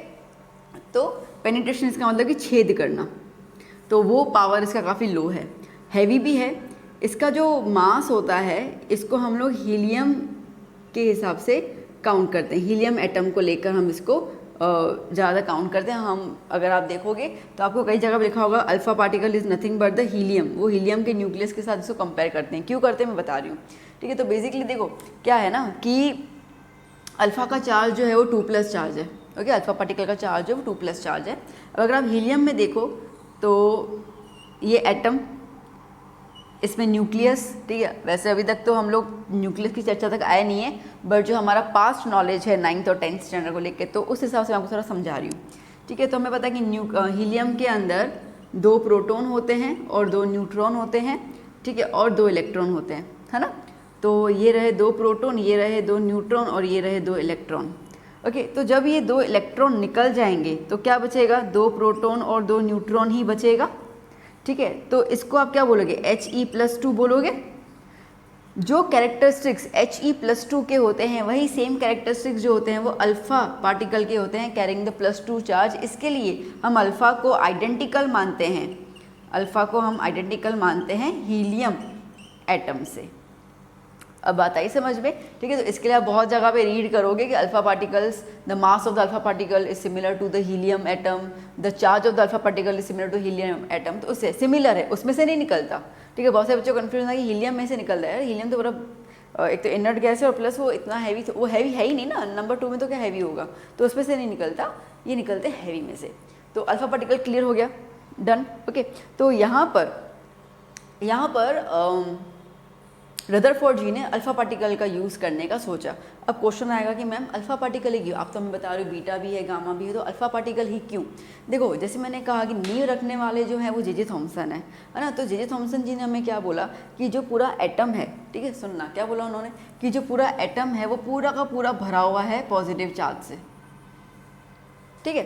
Speaker 1: तो पेनिट्रेशन इसका मतलब कि छेद करना, तो वो पावर इसका काफ़ी लो है, हैवी भी है। इसका जो मास होता है इसको हम लोग हीलियम के हिसाब से काउंट करते हैं, हीलियम एटम को लेकर हम इसको ज़्यादा काउंट करते हैं। हम अगर आप देखोगे तो आपको कई जगह लिखा होगा alpha particle is nothing but the helium, वो हीलियम के न्यूक्लियस के साथ इसको कंपेयर करते हैं। क्यों करते हैं मैं बता रही हूँ, ठीक है। तो बेसिकली देखो क्या है ना कि अल्फ़ा का चार्ज जो है वो 2+ चार्ज है, ओके। अल्फ़ा पार्टिकल का चार्ज जो है वो 2+ चार्ज है। अगर आप हीलियम में देखो तो ये एटम इसमें न्यूक्लियस, ठीक है, वैसे अभी तक तो हम लोग न्यूक्लियस की चर्चा तक आए नहीं है, बट जो हमारा पास्ट नॉलेज है 9th और 10th स्टैंडर्ड को लेकर, तो उस हिसाब से मैं आपको थोड़ा समझा रही हूँ, ठीक है। तो हमें पता है कि हीलियम के अंदर 2 प्रोटॉन होते हैं और 2 न्यूट्रॉन होते हैं, ठीक है, और 2 इलेक्ट्रॉन होते हैं, है ना। तो ये रहे 2 प्रोटॉन, ये रहे 2 न्यूट्रॉन और ये रहे 2 इलेक्ट्रॉन। ओके, तो जब ये 2 इलेक्ट्रॉन निकल जाएंगे तो क्या बचेगा, 2 प्रोटॉन और 2 न्यूट्रॉन ही बचेगा, ठीक है। तो इसको आप क्या बोलोगे, He+2 बोलोगे। जो कैरेक्टरिस्टिक्स He+2 के होते हैं वही सेम कैरेक्टरिस्टिक्स जो होते हैं वो अल्फ़ा पार्टिकल के होते हैं, कैरिंग द +2 चार्ज। इसके लिए हम अल्फ़ा को आइडेंटिकल मानते हैं, अल्फ़ा को हम आइडेंटिकल मानते हैं हीलियम एटम से। अब बात आई समझ में, ठीक है। तो इसके लिए आप बहुत जगह पे रीड करोगे कि alpha particles, the mass of the alpha particle is similar to the helium atom, the charge of the alpha particle is similar to helium atom. तो उससे सिमिलर है, उसमें से नहीं निकलता, ठीक है। बहुत से बच्चों को कन्फ्यूजन है कि हीलियम में से निकल रहा है, हीलियम तो बड़ा एक तो इनर्ट गैस है और प्लस वो इतना हैवी, तो वो हैवी है ही नहीं ना, नंबर 2 में तो क्या हैवी होगा, तो उसमें से नहीं निकलता, ये निकलते हैवी में से। तो अल्फा पार्टिकल क्लियर हो गया, डन, ओके। तो यहाँ पर रदरफोर्ड जी ने अल्फ़ा पार्टिकल का यूज़ करने का सोचा। अब क्वेश्चन आएगा कि मैम अल्फ़ा पार्टिकल ही क्यों, आप तो हमें बता रहे हो बीटा भी है गामा भी है, तो अल्फ़ा पार्टिकल ही क्यों। देखो, जैसे मैंने कहा कि नींव रखने वाले जो हैं वो जे थॉमसन है ना। तो जे थॉमसन जी ने हमें क्या बोला कि जो पूरा एटम है, ठीक है, सुनना क्या बोला उन्होंने कि जो पूरा एटम है वो पूरा का पूरा भरा हुआ है पॉजिटिव चार्ज से, ठीक है।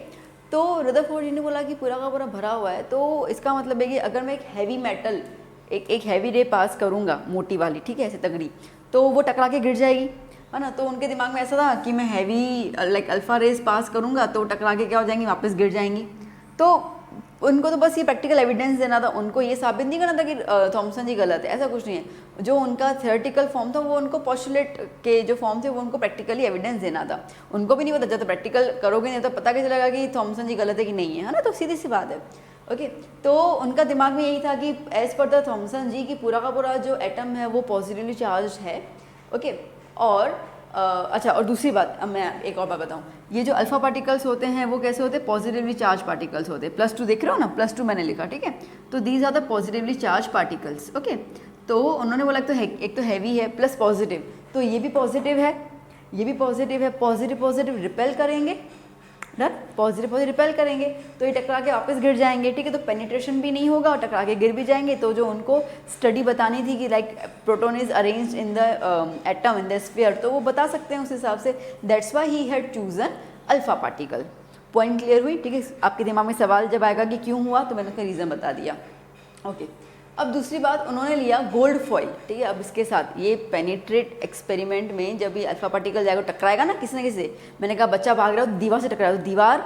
Speaker 1: तो रदरफोर्ड जी ने बोला कि पूरा का पूरा भरा हुआ है, तो इसका मतलब है कि अगर मैं एक हैवी मेटल, एक हैवी रे पास करूँगा मोटी वाली, ठीक है, ऐसे तगड़ी, तो वो टकरा के गिर जाएगी, है ना। तो उनके दिमाग में ऐसा था कि मैं हैवी लाइक अल्फ़ा रेस पास करूँगा तो टकरा के क्या हो जाएंगी, वापस गिर जाएंगी। तो उनको तो बस ये प्रैक्टिकल एविडेंस देना था, उनको ये साबित नहीं करना था कि थॉमसन जी गलत है, ऐसा कुछ नहीं है। जो उनका थियोरेटिकल फॉर्म था वो उनको पोस्टुलेट के जो फॉर्म थे वो उनको प्रैक्टिकली एविडेंस देना था। उनको भी नहीं पता, जब तो प्रैक्टिकल करोगे नहीं तो पता कैसे चलेगा कि थॉमसन जी गलत है कि नहीं है ना। तो सीधी सी बात है, ओके। तो उनका दिमाग में यही था कि एज पर द थॉमसन जी की पूरा का पूरा जो एटम है वो पॉजिटिवली चार्ज है, ओके। और अच्छा, और दूसरी बात, अब मैं एक और बात बताऊँ, ये जो अल्फ़ा पार्टिकल्स होते हैं वो कैसे होते हैं, पॉजिटिवली चार्ज पार्टिकल्स होते हैं। +2 देख रहे हो ना, +2 मैंने लिखा, ठीक है। तो these are the positively charge particles, okay. तो उन्होंने बोला एक तो हैवी है प्लस पॉजिटिव, तो ये भी पॉजिटिव है, ये भी पॉजिटिव है, पॉजिटिव रिपेल करेंगे, डन, पॉजिटिव रिपेल करेंगे तो ये टकरा के वापस गिर जाएंगे, ठीक है। तो पेनिट्रेशन भी नहीं होगा और टकरा के गिर भी जाएंगे। तो जो उनको स्टडी बतानी थी कि like proton is arranged in the atom in the sphere, तो वो बता सकते हैं उस हिसाब से। That's why he had chosen alpha particle. Point clear हुई, ठीक है। आपके दिमाग में सवाल जब आएगा कि क्यों हुआ, तो मैंने उसका रीज़न बता दिया, ओके। अब दूसरी बात, उन्होंने लिया गोल्ड फॉइल, ठीक है। अब इसके साथ ये पेनिट्रेट एक्सपेरिमेंट में जब ये अल्फा पार्टिकल जाएगा टकराएगा ना किसी न किसी से, मैंने कहा बच्चा भाग रहा हो दीवार से टकराया, तो दीवार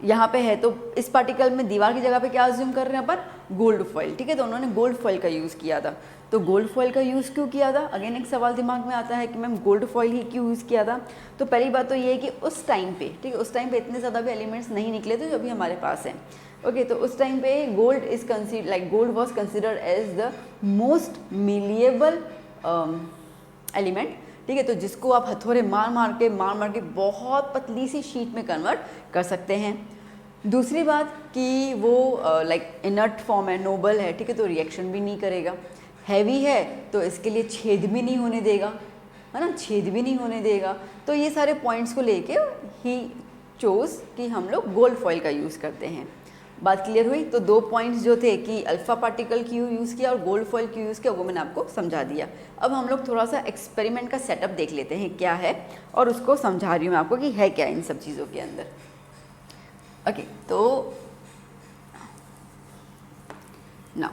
Speaker 1: यहाँ पे है, तो इस पार्टिकल में दीवार की जगह पे क्या अज्यूम कर रहे हैं अपन, गोल्ड फॉइल, ठीक है। तो उन्होंने गोल्ड फॉइल का यूज़ किया था। तो गोल्ड फॉइल का यूज़ क्यों किया था, अगेन एक सवाल दिमाग में आता है कि मैम गोल्ड फॉइल ही क्यों यूज़ किया था। तो पहली बात तो ये है कि उस टाइम पे, ठीक है, उस टाइम पे इतने ज़्यादा भी एलिमेंट्स नहीं निकले थे जो अभी हमारे पास हैं, ओके। तो उस टाइम पे gold is consider like gold was considered as the most malleable element, ठीक है। तो जिसको आप हथौड़े मार मार के बहुत पतली सी शीट में कन्वर्ट कर सकते हैं। दूसरी बात कि वो लाइक इनर्ट फॉर्म है, नोबल है, ठीक है, तो रिएक्शन भी नहीं करेगा। हैवी है तो इसके लिए छेद भी नहीं होने देगा, है ना, छेद भी नहीं होने देगा। तो ये सारे पॉइंट्स को लेके ही चोज कि हम लोग गोल्ड फॉइल का यूज़ करते हैं। बात क्लियर हुई। तो 2 पॉइंट्स जो थे कि अल्फ़ा पार्टिकल क्यों यूज़ किया और गोल्ड फॉइल क्यों यूज़ किया, वो मैंने आपको समझा दिया। अब हम लोग थोड़ा सा एक्सपेरिमेंट का सेटअप देख लेते हैं क्या है, और उसको समझा रही हूँ मैं आपको कि है क्या इन सब चीज़ों के अंदर, ओके। तो ना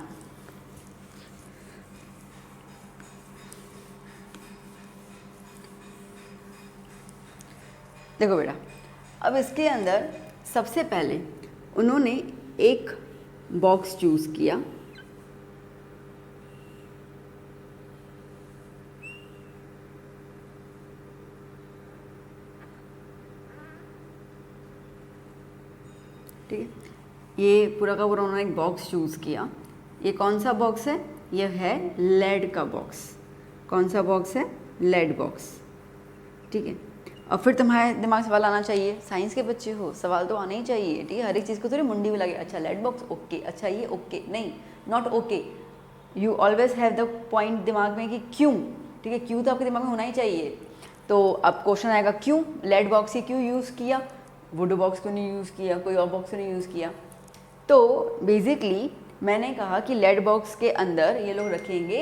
Speaker 1: देखो बेटा, अब इसके अंदर सबसे पहले उन्होंने एक बॉक्स चूज़ किया, ठीक है। ये पूरा का पूरा उन्होंने एक बॉक्स चूज़ किया। ये कौन सा बॉक्स है, ये है लेड का बॉक्स। कौन सा बॉक्स है, लेड बॉक्स, ठीक है। और फिर तुम्हारे दिमाग सवाल आना चाहिए, साइंस के बच्चे हो, सवाल तो आना ही चाहिए, ठीक है। हर एक चीज़ को थोड़ी मुंडी में लगे, अच्छा लेड बॉक्स ओके, अच्छा ये ओके, नहीं, not okay. You always have the point दिमाग में कि क्यों, ठीक है, क्यों तो आपके दिमाग में होना ही चाहिए। तो अब क्वेश्चन आएगा क्यों, लेड बॉक्स ही क्यों यूज़ किया, वुड बॉक्स क्यों नहीं यूज़ किया, कोई और बॉक्स क्यों नहीं यूज़ किया। तो बेसिकली मैंने कहा कि लेड बॉक्स के अंदर ये लोग रखेंगे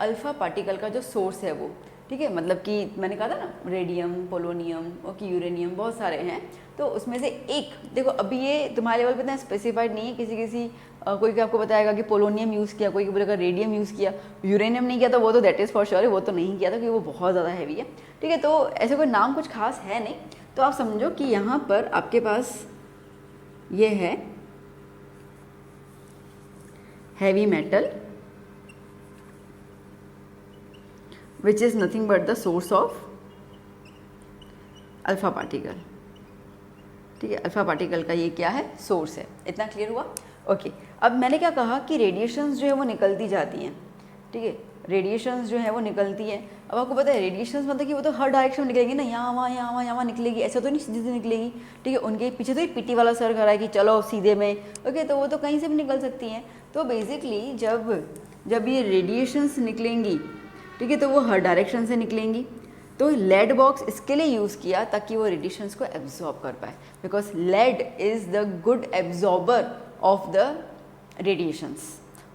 Speaker 1: अल्फ़ा पार्टिकल का जो सोर्स है वो, ठीक है, मतलब कि मैंने कहा था ना रेडियम, पोलोनियम और कि यूरेनियम बहुत सारे हैं, तो उसमें से एक देखो अभी ये तुम्हारे लेवल पे इतना स्पेसिफाइड नहीं है, किसी कोई आपको बताएगा कि पोलोनियम यूज़ किया, कोई बोलेगा रेडियम यूज़ किया, यूरेनियम नहीं किया, तो वो तो दैट इज़ फॉर श्योर है, वो तो नहीं किया था क्योंकि वो बहुत ज़्यादा हैवी है, ठीक है। तो ऐसे कोई नाम कुछ खास है नहीं, तो आप समझो कि यहाँ पर आपके पास ये है heavy metal which is nothing but the source of alpha particle, ठीक है, अल्फ़ा पार्टिकल का ये क्या है, सोर्स है। इतना क्लियर हुआ? ओके। अब मैंने क्या कहा कि रेडिएशंस जो है वो निकलती जाती हैं, ठीक है, रेडिएशंस जो है वो निकलती हैं। अब आपको पता है रेडिएशंस मतलब कि वो तो हर डायरेक्शन में निकलेगी ना, यहाँ वहाँ यहाँ वहाँ यहाँ निकलेगी, ऐसा तो नहीं सीधे से निकलेगी, ठीक है। उनके पीछे तो ही पीटी वाला सर खड़ा है कि चलो सीधे में, ओके, तो वो तो कहीं से भी निकल सकती हैं। तो बेसिकली जब ये रेडिएशंस निकलेंगी, ठीक है, तो वो हर डायरेक्शन से निकलेंगी। तो लेड बॉक्स इसके लिए यूज़ किया ताकि वो रेडिएशंस को एब्जॉर्ब कर पाए, because lead is the good absorber of the radiations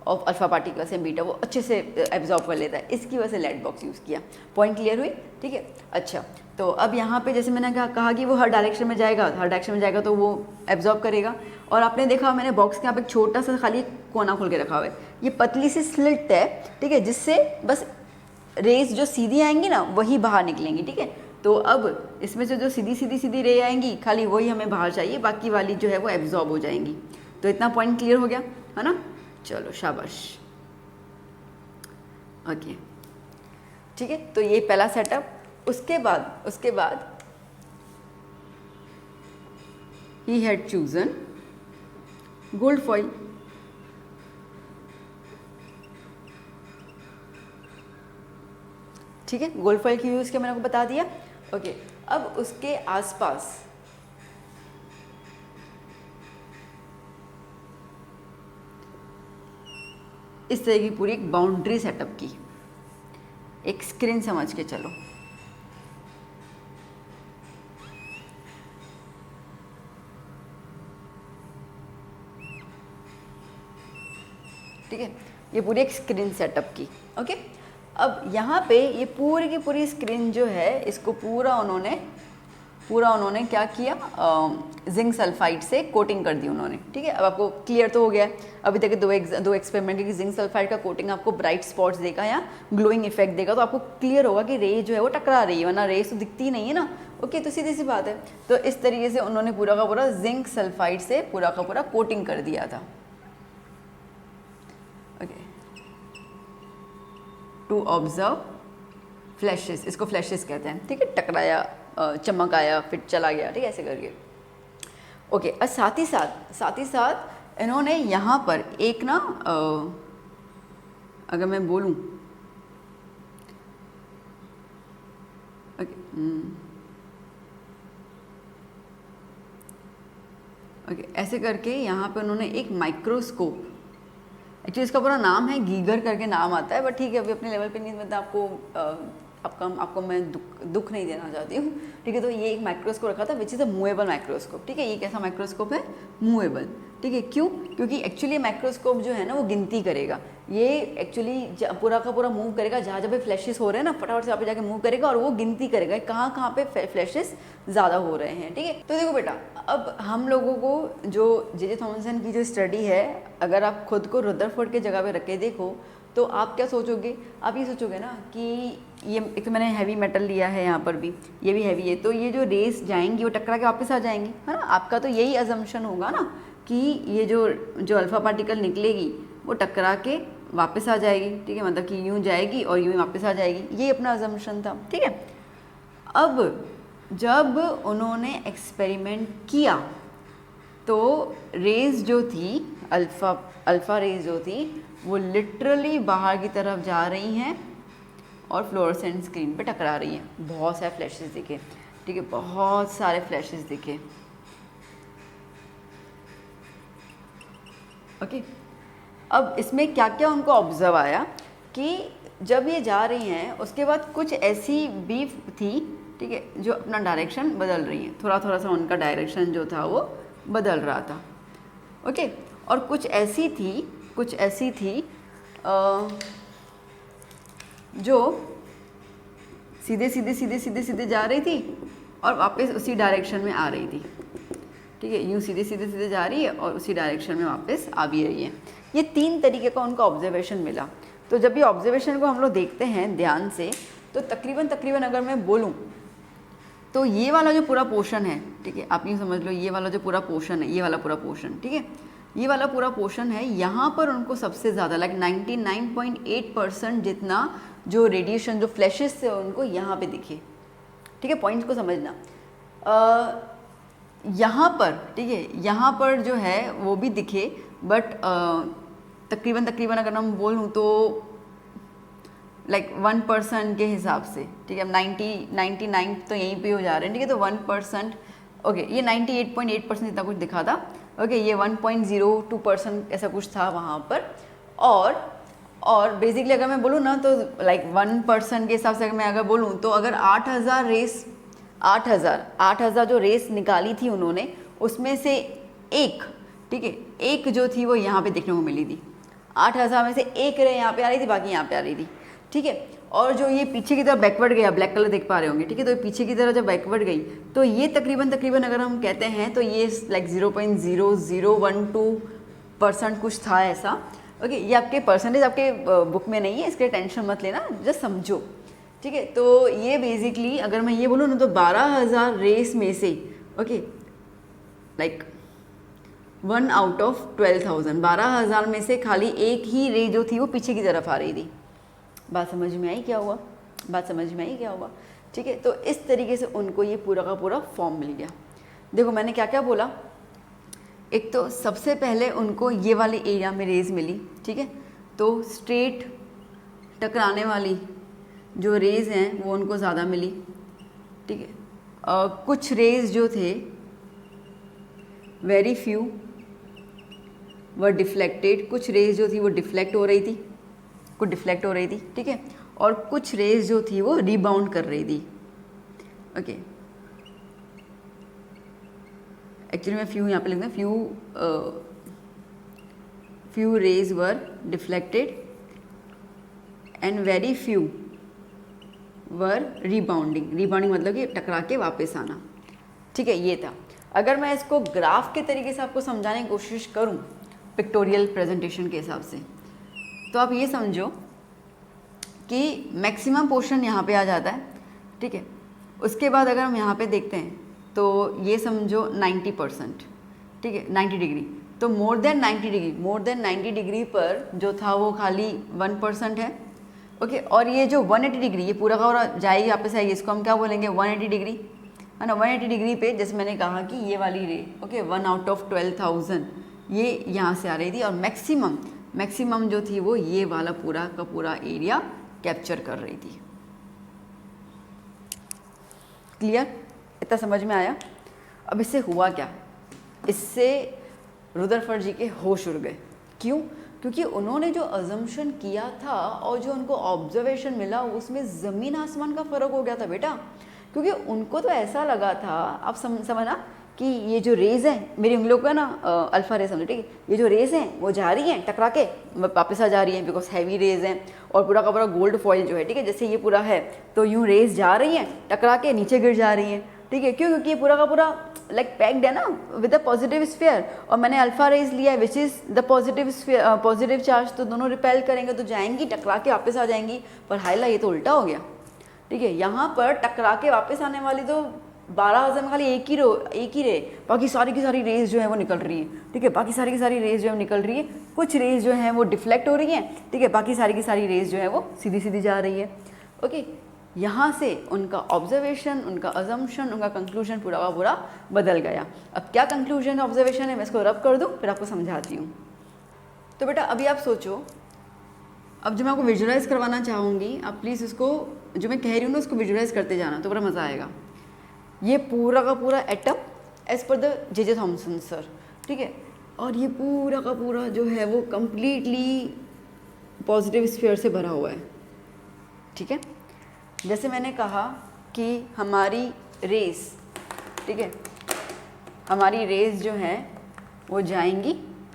Speaker 1: of alpha particles and beta, वो अच्छे से एब्जॉर्ब कर लेता है, इसकी वजह से लेड बॉक्स यूज़ किया। पॉइंट क्लियर हुई? ठीक है। अच्छा, तो अब यहाँ पे जैसे मैंने कहा कि वो हर डायरेक्शन में जाएगा तो वो एब्जॉर्ब करेगा। और आपने देखा मैंने बॉक्स के यहाँ पे एक छोटा सा खाली कोना खोल के रखा हुआ है, ये पतली सी स्लिट है, ठीक है, जिससे बस रेज जो सीधी आएंगी ना वही बाहर निकलेंगी, ठीक है। तो अब इसमें से जो सीधी रे आएंगी खाली वही हमें बाहर चाहिए, बाकी वाली जो है वो एब्जॉर्ब हो जाएंगी। तो इतना पॉइंट क्लियर हो गया है ना? चलो शाबाश, ओके, ठीक है। तो ये पहला सेटअप। उसके बाद he had chosen gold foil, ठीक है, गोल्ड फॉइल की यूज़ किया मैंने आपको बता दिया। ओके, अब उसके आसपास इस तरह की पूरी एक बाउंड्री सेटअप की, एक स्क्रीन समझ के चलो, ठीक है, ये पूरी एक स्क्रीन सेटअप की। ओके, अब यहाँ पे ये पूरी की पूरी स्क्रीन जो है इसको पूरा उन्होंने क्या किया, जिंक सल्फाइड से कोटिंग कर दी उन्होंने, ठीक है। अब आपको क्लियर तो हो गया है अभी तक दो एक्सपेरिमेंट की जिंक सल्फाइड का कोटिंग आपको ब्राइट स्पॉट्स देगा या ग्लोइंग इफेक्ट देगा, तो आपको क्लियर होगा कि रे जो है वो टकरा रही है, वरना रे तो दिखती नहीं है ना। ओके, तो सीधी सी बात है। तो इस तरीके से उन्होंने पूरा का पूरा जिंक सल्फाइड से पूरा का पूरा कोटिंग कर दिया था। ओके, टू ऑब्जर्व फ्लैशेस, इसको फ्लैशेस कहते हैं, ठीक है, टकराया, चमक आया, फिर चला गया, ठीक है, ऐसे करके। ओके, और साथ ही साथ इन्होंने यहाँ पर एक ना अगर मैं बोलूँ, ओके, ऐसे करके यहाँ पे उन्होंने एक माइक्रोस्कोप, एक्चुअली इसका पूरा नाम है गीगर करके नाम आता है, बट ठीक है अभी अपने लेवल पे नहीं, मतलब आपको मैं दुख नहीं देना चाहती हूँ, ठीक है। तो ये एक माइक्रोस्कोप रखा था which is a movable microscope, ठीक है। ये कैसा माइक्रोस्कोप है? मूवेबल, ठीक है। क्यों? क्योंकि एक्चुअली माइक्रोस्कोप जो है ना वो गिनती करेगा, ये एक्चुअली पूरा का पूरा मूव करेगा, जहाँ जहाँ पे फ्लैशेस हो रहे हैं ना फटाफट से यहाँ पे जाके मूव करेगा और वो गिनती करेगा कहाँ पे फ्लैशेस ज़्यादा हो रहे हैं, ठीक है। तो देखो बेटा, अब हम लोगों को जो जे थॉमसन की जो स्टडी है, अगर आप खुद को रदरफोर्ड के जगह पे रख के देखो तो आप क्या सोचोगे? आप ये सोचोगे ना कि ये एक तो मैंने हैवी मेटल लिया है, यहाँ पर भी ये भी हैवी है, तो ये जो रेस जाएंगी वो टकरा के वापस आ जाएंगी, है ना। आपका तो यही अजम्पशन होगा ना कि ये जो अल्फ़ा पार्टिकल निकलेगी वो टकरा के वापस आ जाएगी, ठीक है, मतलब कि यूँ जाएगी और यूँ वापस आ जाएगी, ये अपना अजम्पशन था, ठीक है। अब जब उन्होंने एक्सपेरिमेंट किया तो रेज जो थी अल्फ़ा रेज जो थी वो लिटरली बाहर की तरफ जा रही हैं और फ्लोरोसेंट स्क्रीन पे टकरा रही हैं। बहुत सारे फ्लैशेस दिखे, ठीक है, बहुत सारे फ्लैशेस दिखे। ओके, अब इसमें क्या क्या उनको ऑब्जर्व आया कि जब ये जा रही हैं उसके बाद कुछ ऐसी भी थी, ठीक है, जो अपना डायरेक्शन बदल रही हैं, थोड़ा थोड़ा सा उनका डायरेक्शन जो था वो बदल रहा था, ओके। और कुछ ऐसी थी जो सीधे जा रही थी और वापस उसी डायरेक्शन में आ रही थी, ठीक है, यूँ सीधे जा रही है और उसी डायरेक्शन में वापस आ भी रही है। ये 3 तरीके का उनका ऑब्जर्वेशन मिला। तो जब ये ऑब्जर्वेशन को हम लोग देखते हैं ध्यान से, तो तकरीबन अगर मैं बोलूँ तो ये वाला जो पूरा पोर्शन है, ठीक है, आप यूँ समझ लो, ये वाला जो पूरा पोर्शन है, ये वाला पूरा पोर्शन, ठीक है, ये वाला पूरा पोर्शन है, यहाँ पर उनको सबसे ज़्यादा लाइक 99.8% जितना जो रेडिएशन, जो फ्लैशेस से उनको यहाँ पे दिखे, ठीक है, पॉइंट्स को समझना। यहाँ पर, ठीक है, यहाँ पर जो है वो भी दिखे, बट तकरीबन अगर हम बोलूँ तो लाइक 1% के हिसाब से, ठीक है, 99 तो यहीं पे हो जा रहे हैं, ठीक है, तो 1%, ओके, ये 98.8% इतना कुछ दिखा था, ओके, ये 1.02% ऐसा कुछ था वहाँ पर। और बेसिकली अगर मैं बोलूँ ना तो लाइक 1% के हिसाब से अगर मैं अगर बोलूँ तो अगर 8,000 जो रेस निकाली थी उन्होंने, उसमें से एक, ठीक है, एक जो थी वो यहाँ पे देखने को मिली थी। 8,000 में से एक रे यहाँ पे आ रही थी, बाकी यहाँ पे आ रही थी, ठीक है। और जो ये पीछे की तरफ बैकवर्ड गया, ब्लैक कलर देख पा रहे होंगे, ठीक है, तो पीछे की तरफ जब बैकवर्ड गई तो ये तकरीबन अगर हम कहते हैं तो ये लाइक 0.0012% कुछ था ऐसा, ओके। ये आपके परसेंटेज आपके बुक में नहीं है, इसके टेंशन मत लेना, जस्ट समझो, ठीक है। तो ये बेसिकली अगर मैं ये बोलूँ ना तो 12,000 रेस में से, ओके, लाइक 1 आउट ऑफ 12,000, 12,000 में से खाली एक ही रे जो थी वो पीछे की तरफ आ रही थी। बात समझ में आई क्या हुआ? ठीक है। तो इस तरीके से उनको ये पूरा का पूरा फॉर्म मिल गया। देखो मैंने क्या क्या बोला, एक तो सबसे पहले उनको ये वाले एरिया में रेज मिली, ठीक है, तो स्ट्रेट टकराने वाली जो रेज हैं वो उनको ज़्यादा मिली, ठीक है। कुछ रेज जो थे वेरी फ्यू वर डिफ्लेक्टेड, कुछ रेज जो थी वो डिफ्लेक्ट हो रही थी, ठीक है, और कुछ रेज जो थी वो रिबाउंड कर रही थी, ओके। एक्चुअली मैं फ्यू यहाँ पे लिखना, few raise were deflected and very few were rebounding मतलब कि टकरा के वापस आना, ठीक है, ये था। अगर मैं इसको ग्राफ के तरीके से आपको समझाने की कोशिश करूं पिक्टोरियल प्रेजेंटेशन के हिसाब से, तो आप ये समझो कि मैक्सिमम पोर्शन यहाँ पे आ जाता है, ठीक है। उसके बाद अगर हम यहाँ पे देखते हैं तो ये समझो 90%, ठीक है, 90 डिग्री, तो मोर देन 90 डिग्री पर जो था वो खाली 1% है, ओके। और ये जो 180 डिग्री, ये पूरा का पूरा जाएगी वापस आएगी, इसको हम क्या बोलेंगे 180 डिग्री, है ना। 180 डिग्री पे जैसे मैंने कहा कि ये वाली रे, ओके, 1 आउट ऑफ 12,000 ये यहाँ से आ रही थी, और मैक्सिमम जो थी वो ये वाला पूरा का पूरा एरिया कैप्चर कर रही थी। क्लियर? इतना समझ में आया? अब इससे हुआ क्या, इससे रुदरफोर्ड जी के होश उड़ गए। क्यों? क्योंकि उन्होंने जो अजम्पशन किया था और जो उनको ऑब्जर्वेशन मिला उसमें ज़मीन आसमान का फ़र्क हो गया था बेटा। क्योंकि उनको तो ऐसा लगा था, आप समझना कि ये जो रेज़ हैं, मेरी उंगलियों का ना अल्फ़ा रेज समझो, ठीक है, ये जो रेज़ हैं वो जा रही हैं टकरा के वापस आ जा रही हैं, बिकॉज हैवी रेज़ हैं, और पूरा का पूरा गोल्ड फॉइल जो है, ठीक है, जैसे ये पूरा है तो यूँ रेज़ जा रही हैं टकरा के नीचे गिर जा रही हैं, ठीक है। क्यों? क्योंकि ये पूरा का पूरा लाइक पैक्ड है ना विद अ पॉजिटिव स्फीयर, और मैंने अल्फा रेज लिया है which is the positive charge, तो दोनों रिपेल करेंगे तो जाएंगी टकरा के वापस आ जाएंगी। पर हाइला ये तो उल्टा हो गया, ठीक है। यहाँ पर टकरा के वापस आने वाली तो 12,000 में खाली एक ही रे, बाकी सारी की सारी रेज जो है वो निकल रही है, ठीक है, बाकी सारी की सारी रेज जो है निकल रही है। कुछ रेज जो है वो डिफ्लेक्ट हो रही हैं, ठीक है, बाकी सारी की सारी रेज जो है वो सीधी जा रही है, ओके। यहाँ से उनका ऑब्जर्वेशन, उनका अजम्पशन, उनका कंक्लूजन पूरा का पूरा बदल गया। अब क्या कंक्लूजन ऑब्जर्वेशन है मैं इसको रब कर दूँ फिर आपको समझाती हूँ। तो बेटा अभी आप सोचो, अब जो मैं आपको विजुअलाइज़ करवाना चाहूँगी, आप प्लीज़ उसको जो मैं कह रही हूँ ना उसको विजुअलाइज़ करते जाना, तो बड़ा मज़ा आएगा। ये पूरा का पूरा atom as per the J Thomson sir, ठीक है, और ये पूरा का पूरा जो है वो कम्प्लीटली पॉजिटिव स्फीयर से भरा हुआ है, ठीक है। जैसे मैंने कहा कि हमारी रेस, ठीक है, हमारी रेस जो है वो जाएंगी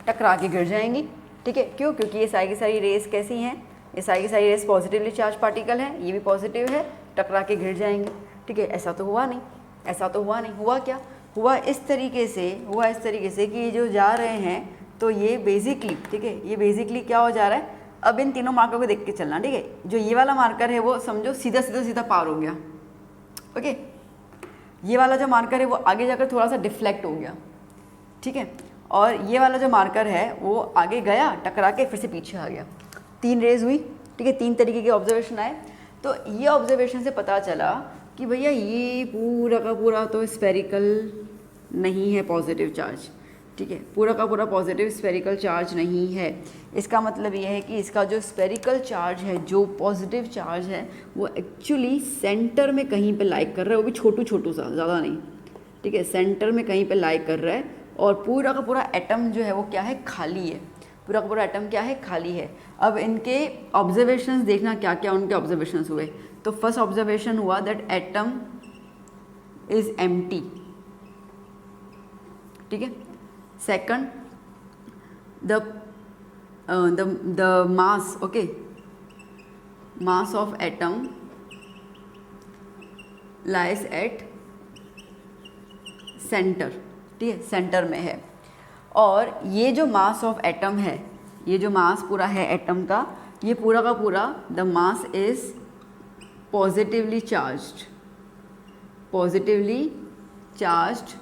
Speaker 1: टकरा के गिर जाएंगी, ठीक है। क्यों? क्योंकि ये सारी की सारी रेस कैसी हैं, ये सारी की सारी रेस पॉजिटिवली चार्ज पार्टिकल हैं, ये भी पॉजिटिव है, टकरा के गिर जाएंगे, ठीक है। ऐसा तो हुआ नहीं, ऐसा तो हुआ नहीं। हुआ क्या? हुआ इस तरीके से कि ये जो जा रहे हैं तो ये बेसिकली, ठीक है, ये बेसिकली क्या हो जा रहा है, अब इन तीनों मार्कर को देख के चलना, ठीक है। जो ये वाला मार्कर है वो समझो सीधा सीधा सीधा पार हो गया, ओके। ये वाला जो मार्कर है वो आगे जाकर थोड़ा सा डिफ्लेक्ट हो गया, ठीक है। और ये वाला जो मार्कर है वो आगे गया, टकरा के फिर से पीछे आ गया। 3 रेज हुई, ठीक है, 3 तरीके के ऑब्जर्वेशन आए। तो ये ऑब्जर्वेशन से पता चला कि भैया ये पूरा का पूरा तो स्फेरिकल नहीं है पॉजिटिव चार्ज, ठीक है, पूरा का पूरा पॉजिटिव स्फेरिकल चार्ज नहीं है। इसका मतलब ये है कि इसका जो स्फेरिकल चार्ज है, जो पॉजिटिव चार्ज है, वो एक्चुअली सेंटर में कहीं पे लाइक कर रहा है, वो भी छोटू सा, ज़्यादा नहीं, ठीक है, सेंटर में कहीं पे लाइक कर रहा है। और पूरा का पूरा एटम जो है वो क्या है, खाली है, पूरा का पूरा एटम क्या है, खाली है। अब इनके ऑब्जर्वेशंस देखना क्या क्या उनके ऑब्जर्वेशंस हुए। तो फर्स्ट ऑब्जर्वेशन हुआ दैट एटम इज एम्प्टी, ठीक है। Second, the mass, okay, mass of atom lies at centre, ठीक है, सेंटर में है। और ये जो मास ऑफ एटम है, ये जो मास पूरा है एटम का, ये पूरा का पूरा the mass is positively charged